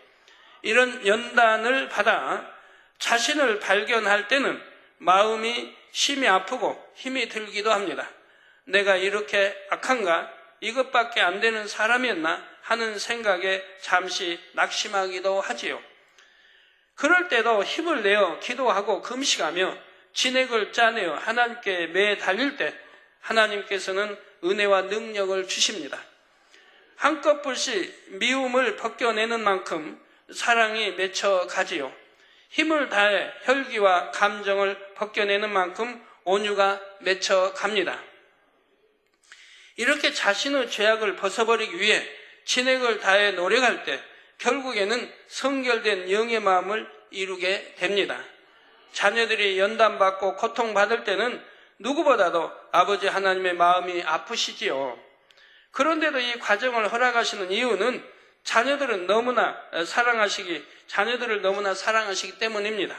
[SPEAKER 2] 이런 연단을 받아 자신을 발견할 때는 마음이 심히 아프고 힘이 들기도 합니다. 내가 이렇게 악한가? 이것밖에 안 되는 사람이었나? 하는 생각에 잠시 낙심하기도 하지요. 그럴 때도 힘을 내어 기도하고 금식하며 진액을 짜내어 하나님께 매 달릴 때 하나님께서는 은혜와 능력을 주십니다. 한꺼풀씩 미움을 벗겨내는 만큼 사랑이 맺혀가지요. 힘을 다해 혈기와 감정을 벗겨내는 만큼 온유가 맺혀갑니다. 이렇게 자신의 죄악을 벗어버리기 위해 진액을 다해 노력할 때 결국에는 성결된 영의 마음을 이루게 됩니다. 자녀들이 연단받고 고통받을 때는 누구보다도 아버지 하나님의 마음이 아프시지요. 그런데도 이 과정을 허락하시는 이유는 자녀들을 너무나 사랑하시기 때문입니다.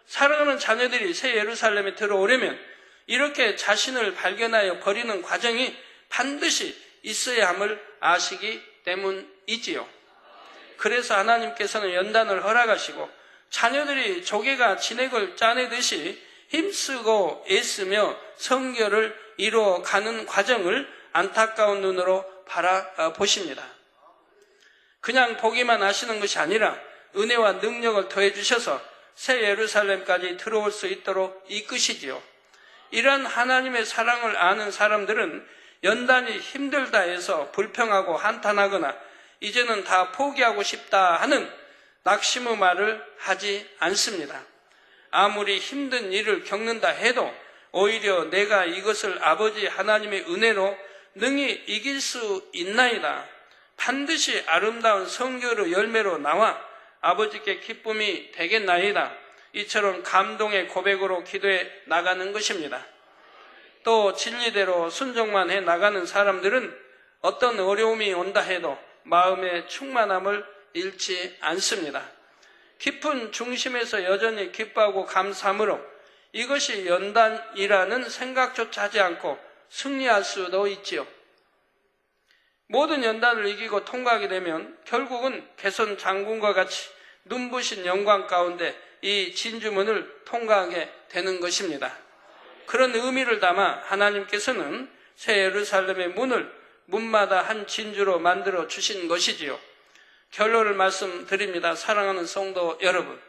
[SPEAKER 2] 사랑하는 자녀들이 새 예루살렘에 들어오려면 이렇게 자신을 발견하여 버리는 과정이 반드시 있어야 함을 아시기 때문이지요. 그래서 하나님께서는 연단을 허락하시고 자녀들이 조개가 진액을 짜내듯이 힘쓰고 애쓰며 성결을 이루어가는 과정을 안타까운 눈으로 바라보십니다. 그냥 보기만 하시는 것이 아니라 은혜와 능력을 더해 주셔서 새 예루살렘까지 들어올 수 있도록 이끄시지요. 이러한 하나님의 사랑을 아는 사람들은 연단이 힘들다 해서 불평하고 한탄하거나 이제는 다 포기하고 싶다 하는 낙심의 말을 하지 않습니다. 아무리 힘든 일을 겪는다 해도 오히려 내가 이것을 아버지 하나님의 은혜로 능히 이길 수 있나이다. 반드시 아름다운 성결의 열매로 나와 아버지께 기쁨이 되겠나이다. 이처럼 감동의 고백으로 기도해 나가는 것입니다. 또 진리대로 순종만 해 나가는 사람들은 어떤 어려움이 온다 해도 마음의 충만함을 잃지 않습니다. 깊은 중심에서 여전히 기뻐하고 감사함으로 이것이 연단이라는 생각조차 하지 않고 승리할 수도 있지요. 모든 연단을 이기고 통과하게 되면 결국은 개선 장군과 같이 눈부신 영광 가운데 이 진주문을 통과하게 되는 것입니다. 그런 의미를 담아 하나님께서는 새 예루살렘의 문을 문마다 한 진주로 만들어 주신 것이지요. 결론을 말씀드립니다. 사랑하는 성도 여러분,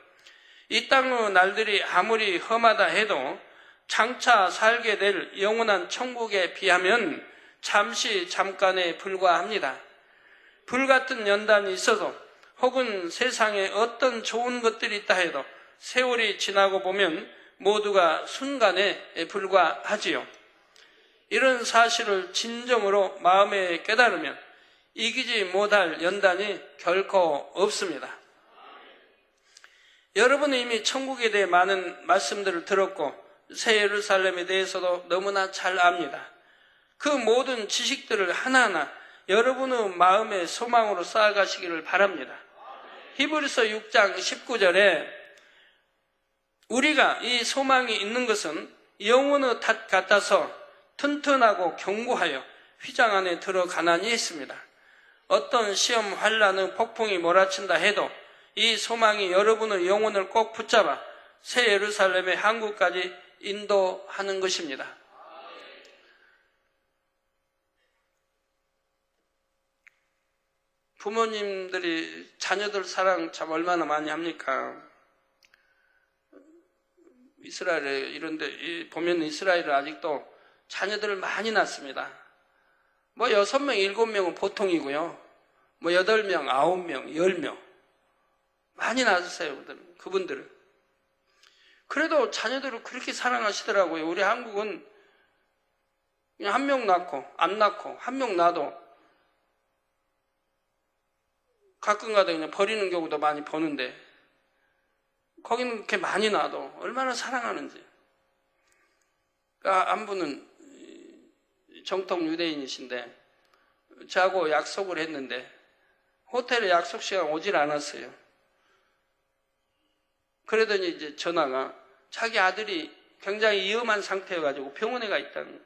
[SPEAKER 2] 이 땅의 날들이 아무리 험하다 해도 장차 살게 될 영원한 천국에 비하면 잠깐에 불과합니다. 불같은 연단이 있어도 혹은 세상에 어떤 좋은 것들이 있다 해도 세월이 지나고 보면 모두가 순간에 불과하지요. 이런 사실을 진정으로 마음에 깨달으면 이기지 못할 연단이 결코 없습니다. 여러분은 이미 천국에 대해 많은 말씀들을 들었고 새 예루살렘에 대해서도 너무나 잘 압니다. 그 모든 지식들을 하나하나 여러분의 마음의 소망으로 쌓아가시기를 바랍니다. 히브리서 6장 19절에 우리가 이 소망이 있는 것은 영혼의 닷 같아서 튼튼하고 견고하여 휘장 안에 들어가나니 했습니다. 어떤 시험, 환난의 폭풍이 몰아친다 해도 이 소망이 여러분의 영혼을 꼭 붙잡아 새 예루살렘의 항구까지 인도하는 것입니다. 부모님들이 자녀들 사랑 참 얼마나 많이 합니까? 이스라엘에 이런데 보면 이스라엘은 아직도 자녀들을 많이 낳습니다. 6명, 7명은 보통이고요. 8명, 9명, 10명 많이 낳았어요, 그분들은. 그래도 자녀들을 그렇게 사랑하시더라고요. 우리 한국은 그냥 한 명 낳고 안 낳고 한 명 낳아도 가끔가다 그냥 버리는 경우도 많이 보는데 거기는 그렇게 많이 낳아도 얼마나 사랑하는지. 한 분은 정통 유대인이신데 저하고 약속을 했는데 호텔에 약속 시간 오질 않았어요. 그러더니 이제 전화가 자기 아들이 굉장히 위험한 상태여가지고 병원에 가 있다는 거예요.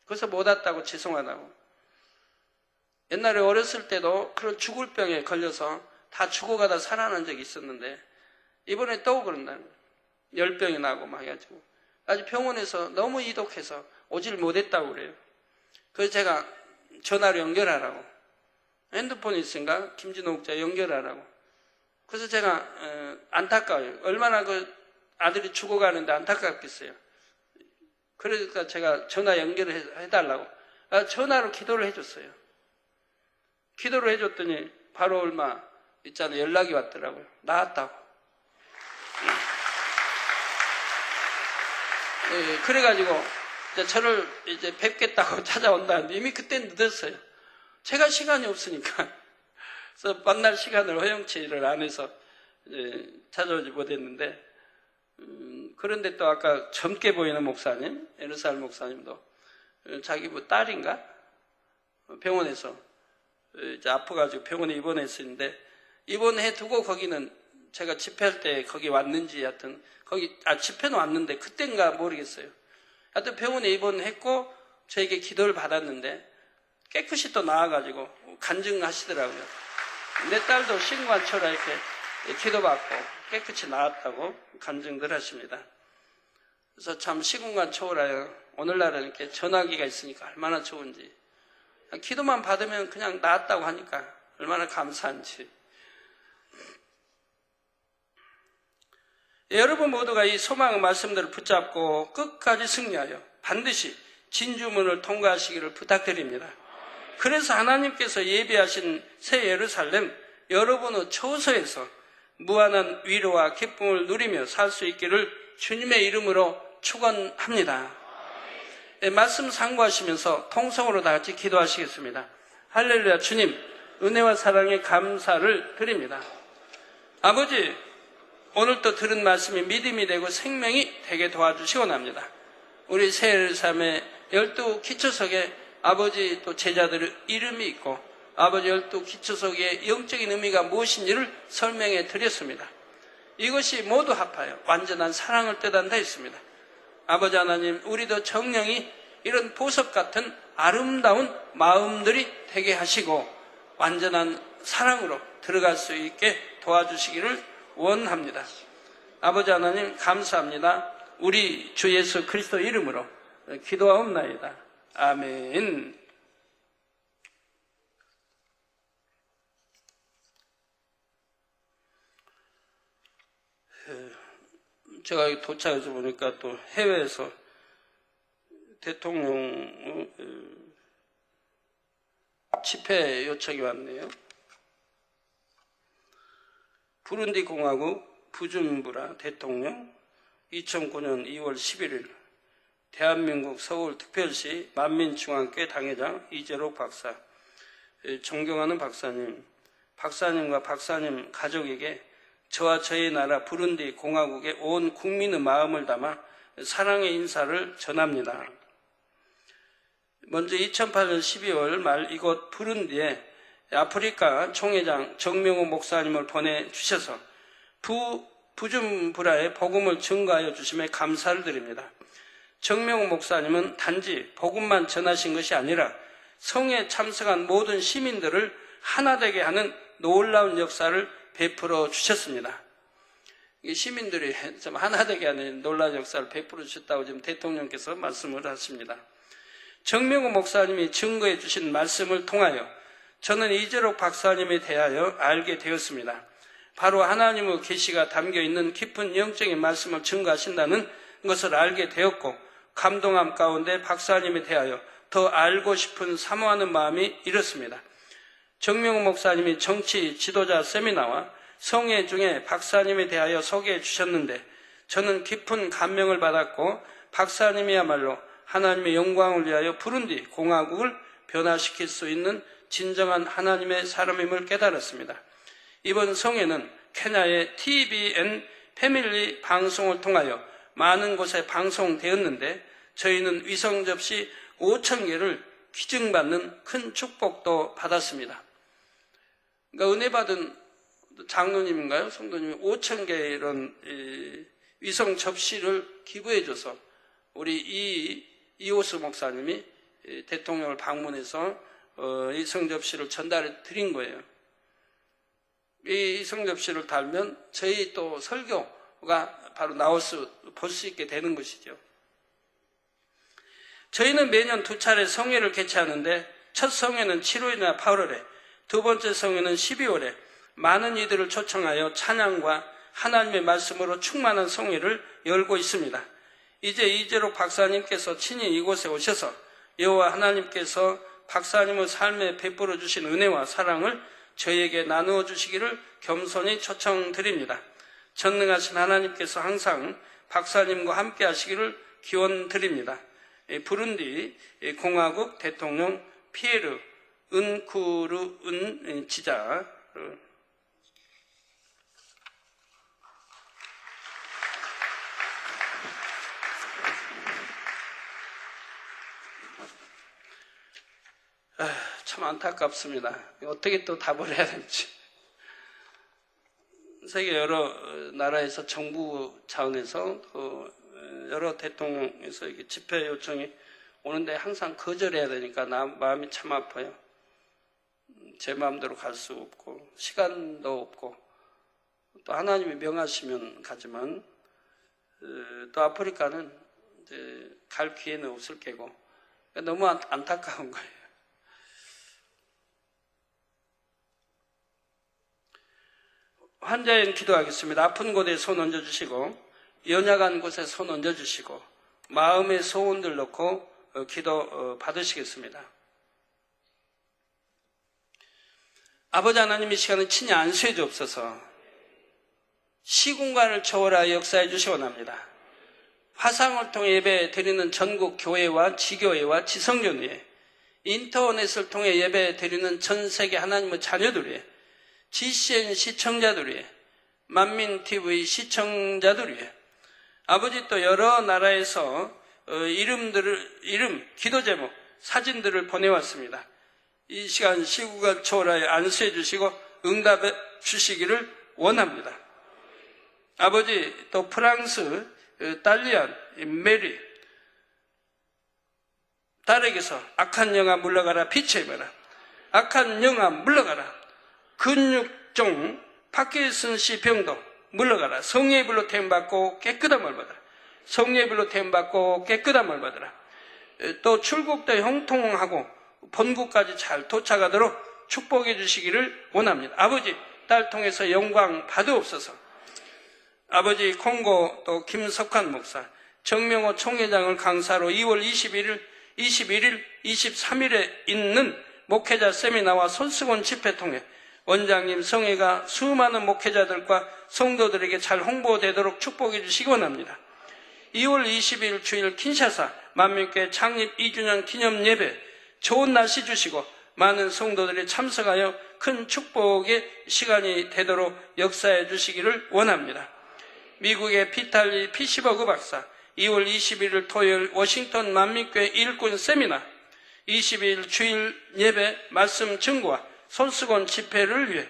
[SPEAKER 2] 그래서 못 왔다고 죄송하다고. 옛날에 어렸을 때도 그런 죽을 병에 걸려서 다 죽어가다 살아난 적이 있었는데 이번에 또 그런다는 거예요. 열병이 나고 막 해가지고 아직 병원에서 너무 이독해서 오질 못했다고 그래요. 그래서 제가 전화로 연결하라고, 핸드폰이 있으니까 김진호 목자 연결하라고. 그래서 제가 안타까워요. 얼마나 그 아들이 죽어가는데 안타깝겠어요. 그러니까 제가 전화 연결을 해달라고 전화로 기도를 해줬어요. 기도를 해줬더니 바로 얼마 있잖아요, 연락이 왔더라고요. 나았다고. 그래가지고 저를 이제 뵙겠다고 찾아온다는데 이미 그때는 늦었어요. 제가 시간이 없으니까. 그래서 만날 시간을 허용치를 안 해서 찾아오지 못했는데, 그런데 또 아까 젊게 보이는 목사님, 에르사를 목사님도 자기 뭐 딸인가? 병원에서 이제 아파가지고 병원에 입원했었는데, 입원해 두고 거기는 제가 집회할 때 거기 왔는지 하여튼, 집회는 왔는데 그땐가 모르겠어요. 하여튼 병원에 입원했고 저에게 기도를 받았는데 깨끗이 또 나와가지고 간증하시더라고요. 내 딸도 신관처럼 이렇게 기도받고 깨끗이 나왔다고 간증들 하십니다. 그래서 참 시군간 초월하여 오늘날은 이렇게 전화기가 있으니까 얼마나 좋은지, 기도만 받으면 그냥 나았다고 하니까 얼마나 감사한지. 여러분 모두가 이 소망의 말씀들을 붙잡고 끝까지 승리하여 반드시 진주문을 통과하시기를 부탁드립니다. 그래서 하나님께서 예비하신 새 예루살렘, 여러분의 처소에서 무한한 위로와 기쁨을 누리며 살 수 있기를 주님의 이름으로 축원합니다. 말씀 상고하시면서 통성으로 다 같이 기도하시겠습니다. 할렐루야. 주님, 은혜와 사랑에 감사를 드립니다. 아버지, 오늘도 들은 말씀이 믿음이 되고 생명이 되게 도와주시원합니다. 우리 새 예루살렘의 12 기초석에 아버지 또 제자들의 이름이 있고 아버지 12 기초석의 영적인 의미가 무엇인지를 설명해 드렸습니다. 이것이 모두 합하여 완전한 사랑을 뜻한다 했습니다. 아버지 하나님, 우리도 정령이 이런 보석 같은 아름다운 마음들이 되게 하시고 완전한 사랑으로 들어갈 수 있게 도와주시기를 원합니다. 아버지 하나님, 감사합니다. 우리 주 예수 그리스도 이름으로 기도하옵나이다. 아멘. 제가 도착해서 보니까 또 해외에서 대통령 집회 요청이 왔네요. 부룬디 공화국 부준부라 대통령 2009년 2월 11일 대한민국 서울특별시 만민중앙교회 당회장 이재록 박사, 존경하는 박사님과 박사님 가족에게 저와 저희 나라 부룬디 공화국의 온 국민의 마음을 담아 사랑의 인사를 전합니다. 먼저 2008년 12월 말 이곳 부룬디에 아프리카 총회장 정명호 목사님을 보내주셔서 부준부라의 복음을 증거하여 주심에 감사를 드립니다. 정명호 목사님은 단지 복음만 전하신 것이 아니라 성에 참석한 모든 시민들을 하나 되게 하는 놀라운 역사를 베풀어 주셨습니다. 시민들이 좀 하나 되게 하는 놀라운 역사를 베풀어 주셨다고 지금 대통령께서 말씀을 하십니다. 정명호 목사님이 증거해 주신 말씀을 통하여 저는 이재록 박사님에 대하여 알게 되었습니다. 바로 하나님의 계시가 담겨있는 깊은 영적인 말씀을 증거하신다는 것을 알게 되었고 감동함 가운데 박사님에 대하여 더 알고 싶은 사모하는 마음이 일었습니다. 정명호 목사님이 정치 지도자 세미나와 성회 중에 박사님에 대하여 소개해 주셨는데 저는 깊은 감명을 받았고 박사님이야말로 하나님의 영광을 위하여 부른디 공화국을 변화시킬 수 있는 진정한 하나님의 사람임을 깨달았습니다. 이번 성회는 케냐의 TVN 패밀리 방송을 통하여 많은 곳에 방송되었는데 저희는 위성 접시 5,000개를 기증받는 큰 축복도 받았습니다. 그러니까 은혜 받은 장로님인가요? 성도님이 5,000개 이런 위성 접시를 기부해줘서 우리 이호수 목사님이 대통령을 방문해서 위성 접시를 전달해 드린 거예요. 이 위성 접시를 달면 저희 또 설교가 바로 볼 수 있게 되는 것이죠. 저희는 매년 2차례 성회를 개최하는데 첫 성회는 7월이나 8월에, 두 번째 성회는 12월에 많은 이들을 초청하여 찬양과 하나님의 말씀으로 충만한 성회를 열고 있습니다. 이제 이재록 박사님께서 친히 이곳에 오셔서 여호와 하나님께서 박사님의 삶에 베풀어 주신 은혜와 사랑을 저희에게 나누어 주시기를 겸손히 초청드립니다. 전능하신 하나님께서 항상 박사님과 함께 하시기를 기원드립니다. 부룬디 공화국 대통령 피에르 은쿠르은지자 참 안타깝습니다. 어떻게 또 답을 해야 될지. 세계 여러 나라에서 정부 차원에서 또 여러 대통령에서 집회 요청이 오는데 항상 거절해야 되니까 마음이 참 아파요. 제 마음대로 갈 수 없고 시간도 없고 또 하나님이 명하시면 가지만 또 아프리카는 이제 갈 기회는 없을 게고 너무 안타까운 거예요. 환자인 기도하겠습니다. 아픈 곳에 손 얹어주시고 연약한 곳에 손 얹어주시고 마음의 소원들 넣고 기도 받으시겠습니다. 아버지 하나님, 이 시간에 친히 안수해 주옵소서. 시공간을 초월하여 역사해 주시 원합니다. 화상을 통해 예배 드리는 전국 교회와 지교회와 지성전 위에, 인터넷을 통해 예배 드리는 전 세계 하나님의 자녀들 위에, GCN 시청자들 위에, 만민TV 시청자들 위에, 아버지 또 여러 나라에서 이름, 기도 제목, 사진들을 보내왔습니다. 이 시간 시국을 초월하여 안수해 주시고 응답해 주시기를 원합니다. 아버지 또 프랑스, 딸리안, 메리 딸에게서 악한 영아 물러가라, 빛의 임해라. 악한 영아 물러가라. 근육종 파키슨씨 병도 물러가라. 성령의 불로 태움받고 깨끗함을 받아라. 성령의 불로 태움받고 깨끗함을 받아라. 또 출국도 형통하고 본국까지 잘 도착하도록 축복해 주시기를 원합니다. 아버지, 딸 통해서 영광 받으옵소서. 아버지, 콩고 또 김석환 목사, 정명호 총회장을 강사로 2월 21일, 23일에 있는 목회자 세미나와 손수건 집회 통해 원장님 성회가 수많은 목회자들과 성도들에게 잘 홍보되도록 축복해 주시기 원합니다. 2월 20일 주일 킨샤사 만민교회 창립 2주년 기념 예배 좋은 날씨 주시고 많은 성도들이 참석하여 큰 축복의 시간이 되도록 역사해 주시기를 원합니다. 미국의 피탈리 피시버그 박사 2월 21일 토요일 워싱턴 만민교회 일꾼 세미나 22일 주일 예배 말씀 증거와 손수건 집회를 위해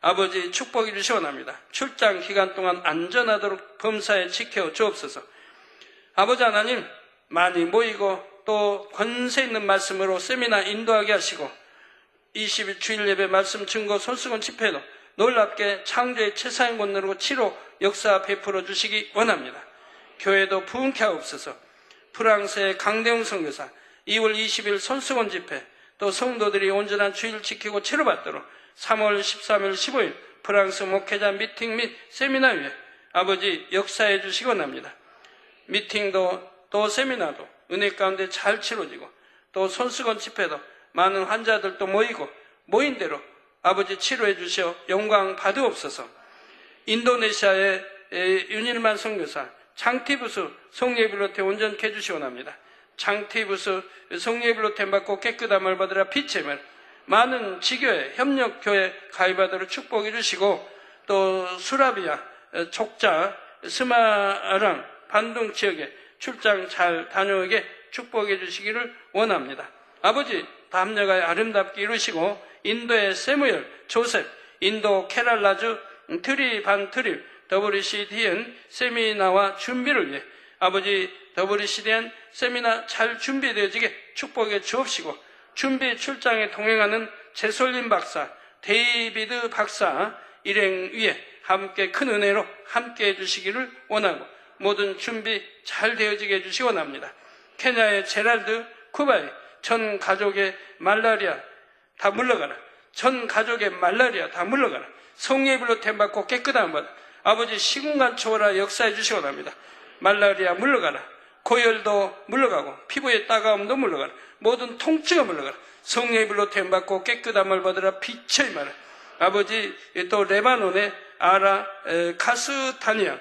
[SPEAKER 2] 아버지 축복해 주시 원합니다. 출장 기간 동안 안전하도록 범사에 지켜 주옵소서. 아버지 하나님, 많이 모이고 또 권세 있는 말씀으로 세미나 인도하게 하시고 20일 주일 예배 말씀 증거 손수건 집회도 놀랍게 창조의 최상의 권능으로 치료 역사 베풀어 주시기 원합니다. 교회도 부흥케 하옵소서. 프랑스의 강대웅 선교사 2월 20일 손수건 집회 또 성도들이 온전한 주일 지키고 치료받도록 3월 13일 15일 프랑스 목회자 미팅 및 세미나 위에 아버지 역사해 주시기 원합니다. 미팅도 또 세미나도 은혜 가운데 잘 치러지고 또 손수건 집회도 많은 환자들도 모이고 모인 대로 아버지 치료해 주시어 영광 받으옵소서. 인도네시아의 윤일만 선교사, 장티부스 성령의 비롯해 온전케 해주시 원합니다. 장티부스 성령의 비롯해 받고 깨끗함을 받으라 빛임을 많은 지교회, 협력교회 가입하도록 축복해 주시고 또 수라비아, 족자, 스마랑, 반동 지역에 출장 잘 다녀오게 축복해 주시기를 원합니다. 아버지 담녀가 아름답게 이루시고 인도의 세무엘, 조셉, 인도 케랄라주, 트리반트립, WCDN 세미나와 준비를 위해 아버지 WCDN 세미나 잘 준비되어지게 축복해 주옵시고 준비 출장에 동행하는 제솔린 박사, 데이비드 박사 일행 위에 함께 큰 은혜로 함께 해주시기를 원하고 모든 준비 잘 되어지게 해주시기 원합니다. 케냐의 제랄드, 쿠바의 전 가족의 말라리아 다 물러가라. 전 가족의 말라리아 다 물러가라. 성령의 불로 템받고 깨끗한 것 아버지 시공간 초월하 역사해 주시기 원합니다. 말라리아 물러가라. 고열도 물러가고 피부의 따가움도 물러가라. 모든 통증이 물러가라. 성령의 불로 템받고 깨끗함을 받으라. 빛의 말을 아버지 또 레바논의 아라 카스타니아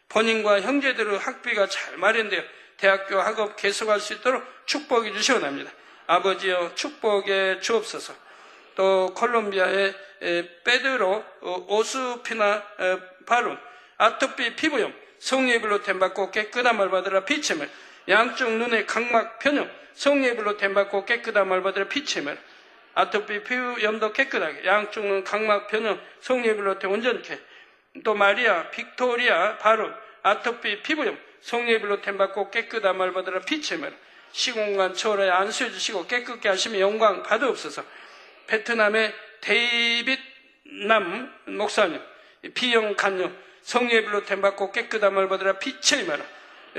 [SPEAKER 2] 본인과 형제들의 학비가 잘 마련되어 대학교 학업 계속할 수 있도록 축복해 주시기 원합니다. 아버지여 축복해 주옵소서. 또 콜롬비아의 페드로 오스피나 바룬 아토피 피부염 성령의 불로 템받고 깨끗함을 받으라. 빛임을 양쪽 눈의 각막 변형 성령의 불로 템받고 깨끗함을 받으라. 빛임을 아토피 피부염도 깨끗하게 양쪽 눈 각막 변형 성령의 불로 템 온전케 또 마리아 빅토리아 바룬 아토피 피부염 성령의 불로 템받고 깨끗함을 받으라. 빛임을 시공간 초월에 안수해 주시고 깨끗게 하시며 영광 받으옵소서. 베트남의 데이빗 남 목사님 비영 간요 성령의 불로 템받고 깨끗함을 받으라. 빛의 마라.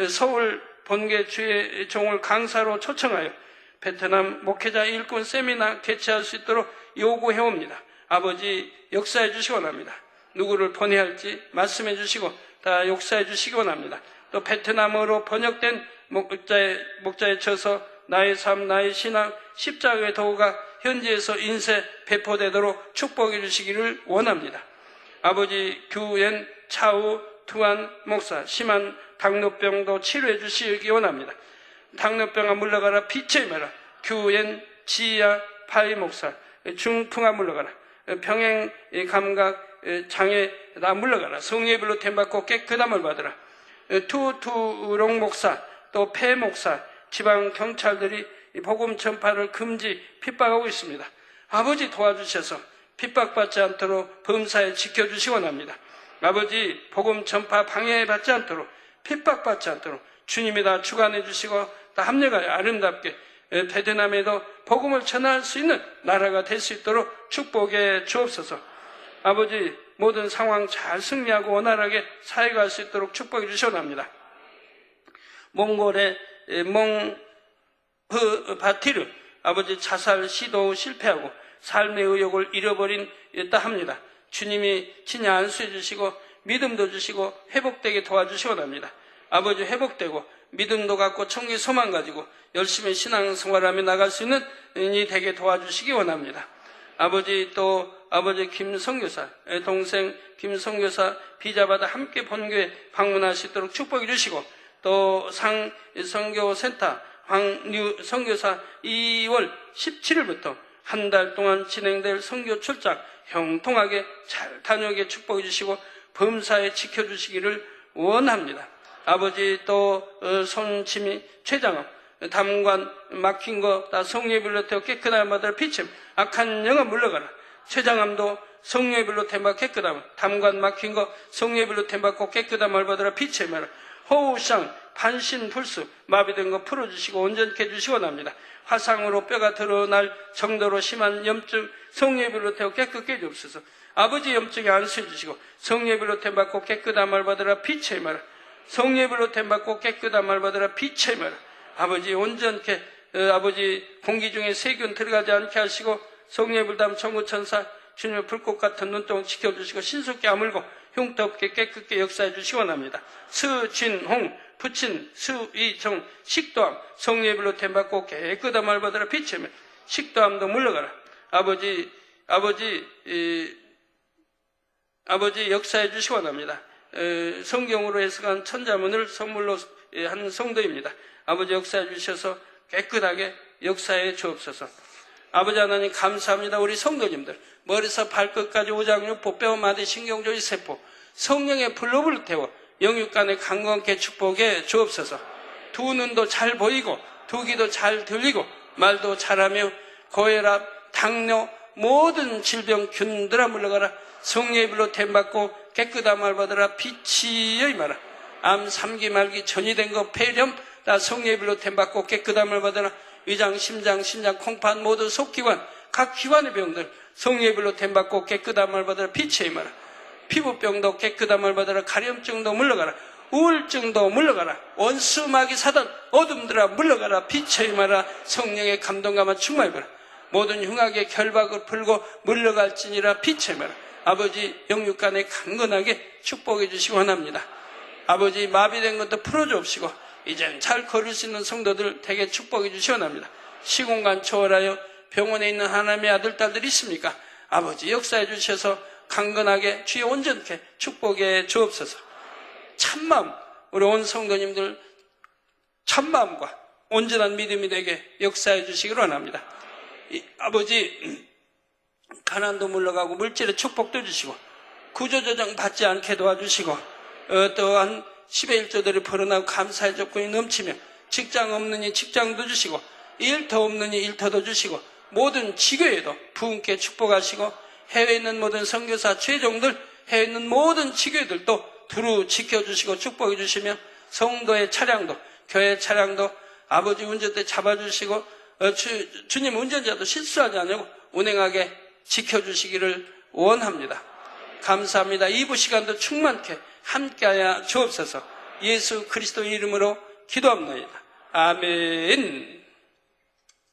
[SPEAKER 2] 서울 본계 주의 종을 강사로 초청하여 베트남 목회자 일꾼 세미나 개최할 수 있도록 요구해옵니다. 아버지 역사해 주시기 원합니다. 누구를 보내야 할지 말씀해 주시고 다 역사해 주시기 원합니다. 또 베트남어로 번역된 목자에 쳐서 나의 삶, 나의 신앙, 십자가의 도구가 현지에서 인쇄 배포되도록 축복해 주시기를 원합니다. 아버지 규엔 차우 투안 목사 심한 당뇨병도 치료해 주시기 원합니다. 당뇨병아 물러가라. 빛의 마라. 규엔 지야 파이 목사 중풍아 물러가라. 병행 감각 장애 다 물러가라. 성령의 불로 템받고 깨끗함을 받으라. 투투롱 목사 또 폐 목사 지방 경찰들이 복음 전파를 금지 핍박하고 있습니다. 아버지 도와주셔서 핍박받지 않도록 범사에 지켜주시기 원합니다. 아버지 복음 전파 방해받지 않도록 핍박받지 않도록 주님이 다 주관해 주시고 다 합력하여 아름답게 베트남에도 복음을 전할 수 있는 나라가 될 수 있도록 축복해 주옵소서. 아버지 모든 상황 잘 승리하고 원활하게 사회가 할 수 있도록 축복해 주시기 원합니다. 몽골의 바티르 아버지 자살 시도 실패하고 삶의 의욕을 잃어버린 있다 합니다. 주님이 친히 안수해 주시고 믿음도 주시고 회복되게 도와주시기 원합니다. 아버지 회복되고 믿음도 갖고 청기 소망 가지고 열심히 신앙생활하며 나갈 수 있는 이 되게 도와주시기 원합니다. 아버지 또 아버지 김성교사 동생 김성교사 비자받아 함께 본교에 방문할 수 있도록 축복해 주시고 또 상선교센터 황류 선교사 2월 17일부터 한 달 동안 진행될 선교 출장 형통하게 잘 다녀오게 축복해 주시고 범사에 지켜주시기를 원합니다. 아버지 또 손치미 최장암 담관 막힌 거 다 성령의 불로 태워 깨끗한 바다를 비침 악한 영아 물러가라. 최장암도 성령의 불로 태워 깨끗함 담관 막힌 거 성령의 불로 태워 깨끗한 말 받으라. 비침해라. 호우상 반신불수 마비된 거 풀어주시고 온전케 해주시기 원합니다. 화상으로 뼈가 드러날 정도로 심한 염증 성령의 불로 태워 깨끗게 해주옵소서. 아버지 염증에 안수해 주시고 성령의 불로 태워 깨끗한 말 받으라. 빛의 말 성령의 불로 태워 깨끗한 말 받으라. 빛의 말 아버지 온전케 아버지 공기 중에 세균 들어가지 않게 하시고 성령의 불담 천구천사 주님의 불꽃 같은 눈동 지켜주시고 신속히 아물고 흉터 없게 깨끗게 역사해 주시기 원합니다. 스진홍 부친 수이정 식도암 성령의 불로 템받고 깨끗한 말 받으라. 빛이면 식도암도 물러가라. 아버지 아버지 역사해 주시기 원합니다. 성경으로 해석한 천자문을 선물로 한 성도입니다. 아버지 역사해 주셔서 깨끗하게 역사해 주옵소서. 아버지 하나님 감사합니다. 우리 성도님들 머리에서 발끝까지 오장육부 뼈 마디 신경조리 세포 성령의 불로 불태워 영육간에 강건케 축복해 주옵소서. 두 눈도 잘 보이고 두 귀도 잘 들리고 말도 잘하며 고혈압, 당뇨 모든 질병균들아 물러가라. 성령의 불로 됨받고 깨끗한 말 받으라. 빛이여 임하라. 암, 삼기, 말기, 전이 된 것, 폐렴 다 성령의 불로 됨받고 깨끗한 말 받으라. 위장, 심장, 신장, 콩팥 모두 속기관 각 기관의 병들 성령의 불로 됨받고 깨끗한 말 받으라. 빛이여 임하라. 피부병도 깨끗한 말 받으라. 가려움증도 물러가라. 우울증도 물러가라. 원수 마귀 사단 어둠들아 물러가라. 빛이여 임하라. 성령의 감동감화 충만해라. 모든 흉악의 결박을 풀고 물러갈지니라. 빛이여 임하라. 아버지 영육간에 강건하게 축복해 주시기 원합니다. 아버지 마비된 것도 풀어주옵시고 이젠 잘 걸을 수 있는 성도들 되게 축복해 주시기 원합니다. 시공간 초월하여 병원에 있는 하나님의 아들 딸들이 있습니까? 아버지 역사해 주셔서 강건하게 주의 온전케 축복해 주옵소서. 참마음 우리 온 성도님들 참마음과 온전한 믿음이 되게 역사해 주시기 원합니다. 아버지 가난도 물러가고 물질의 축복도 주시고 구조조정 받지 않게 도와주시고 또한 10의 1조들이 벌어나고 감사의 조건이 넘치며 직장 없느니 직장도 주시고 일터 없느니 일터도 주시고 모든 지교에도 부흥께 축복하시고 해외에 있는 모든 선교사 최종들 해외에 있는 모든 지교회들도 두루 지켜주시고 축복해 주시며 성도의 차량도 교회 차량도 아버지 운전대 잡아주시고 주님 운전자도 실수하지 않고 운행하게 지켜주시기를 원합니다. 감사합니다. 2부 시간도 충만케 함께하여 주옵소서. 예수 그리스도 이름으로 기도합니다. 아멘.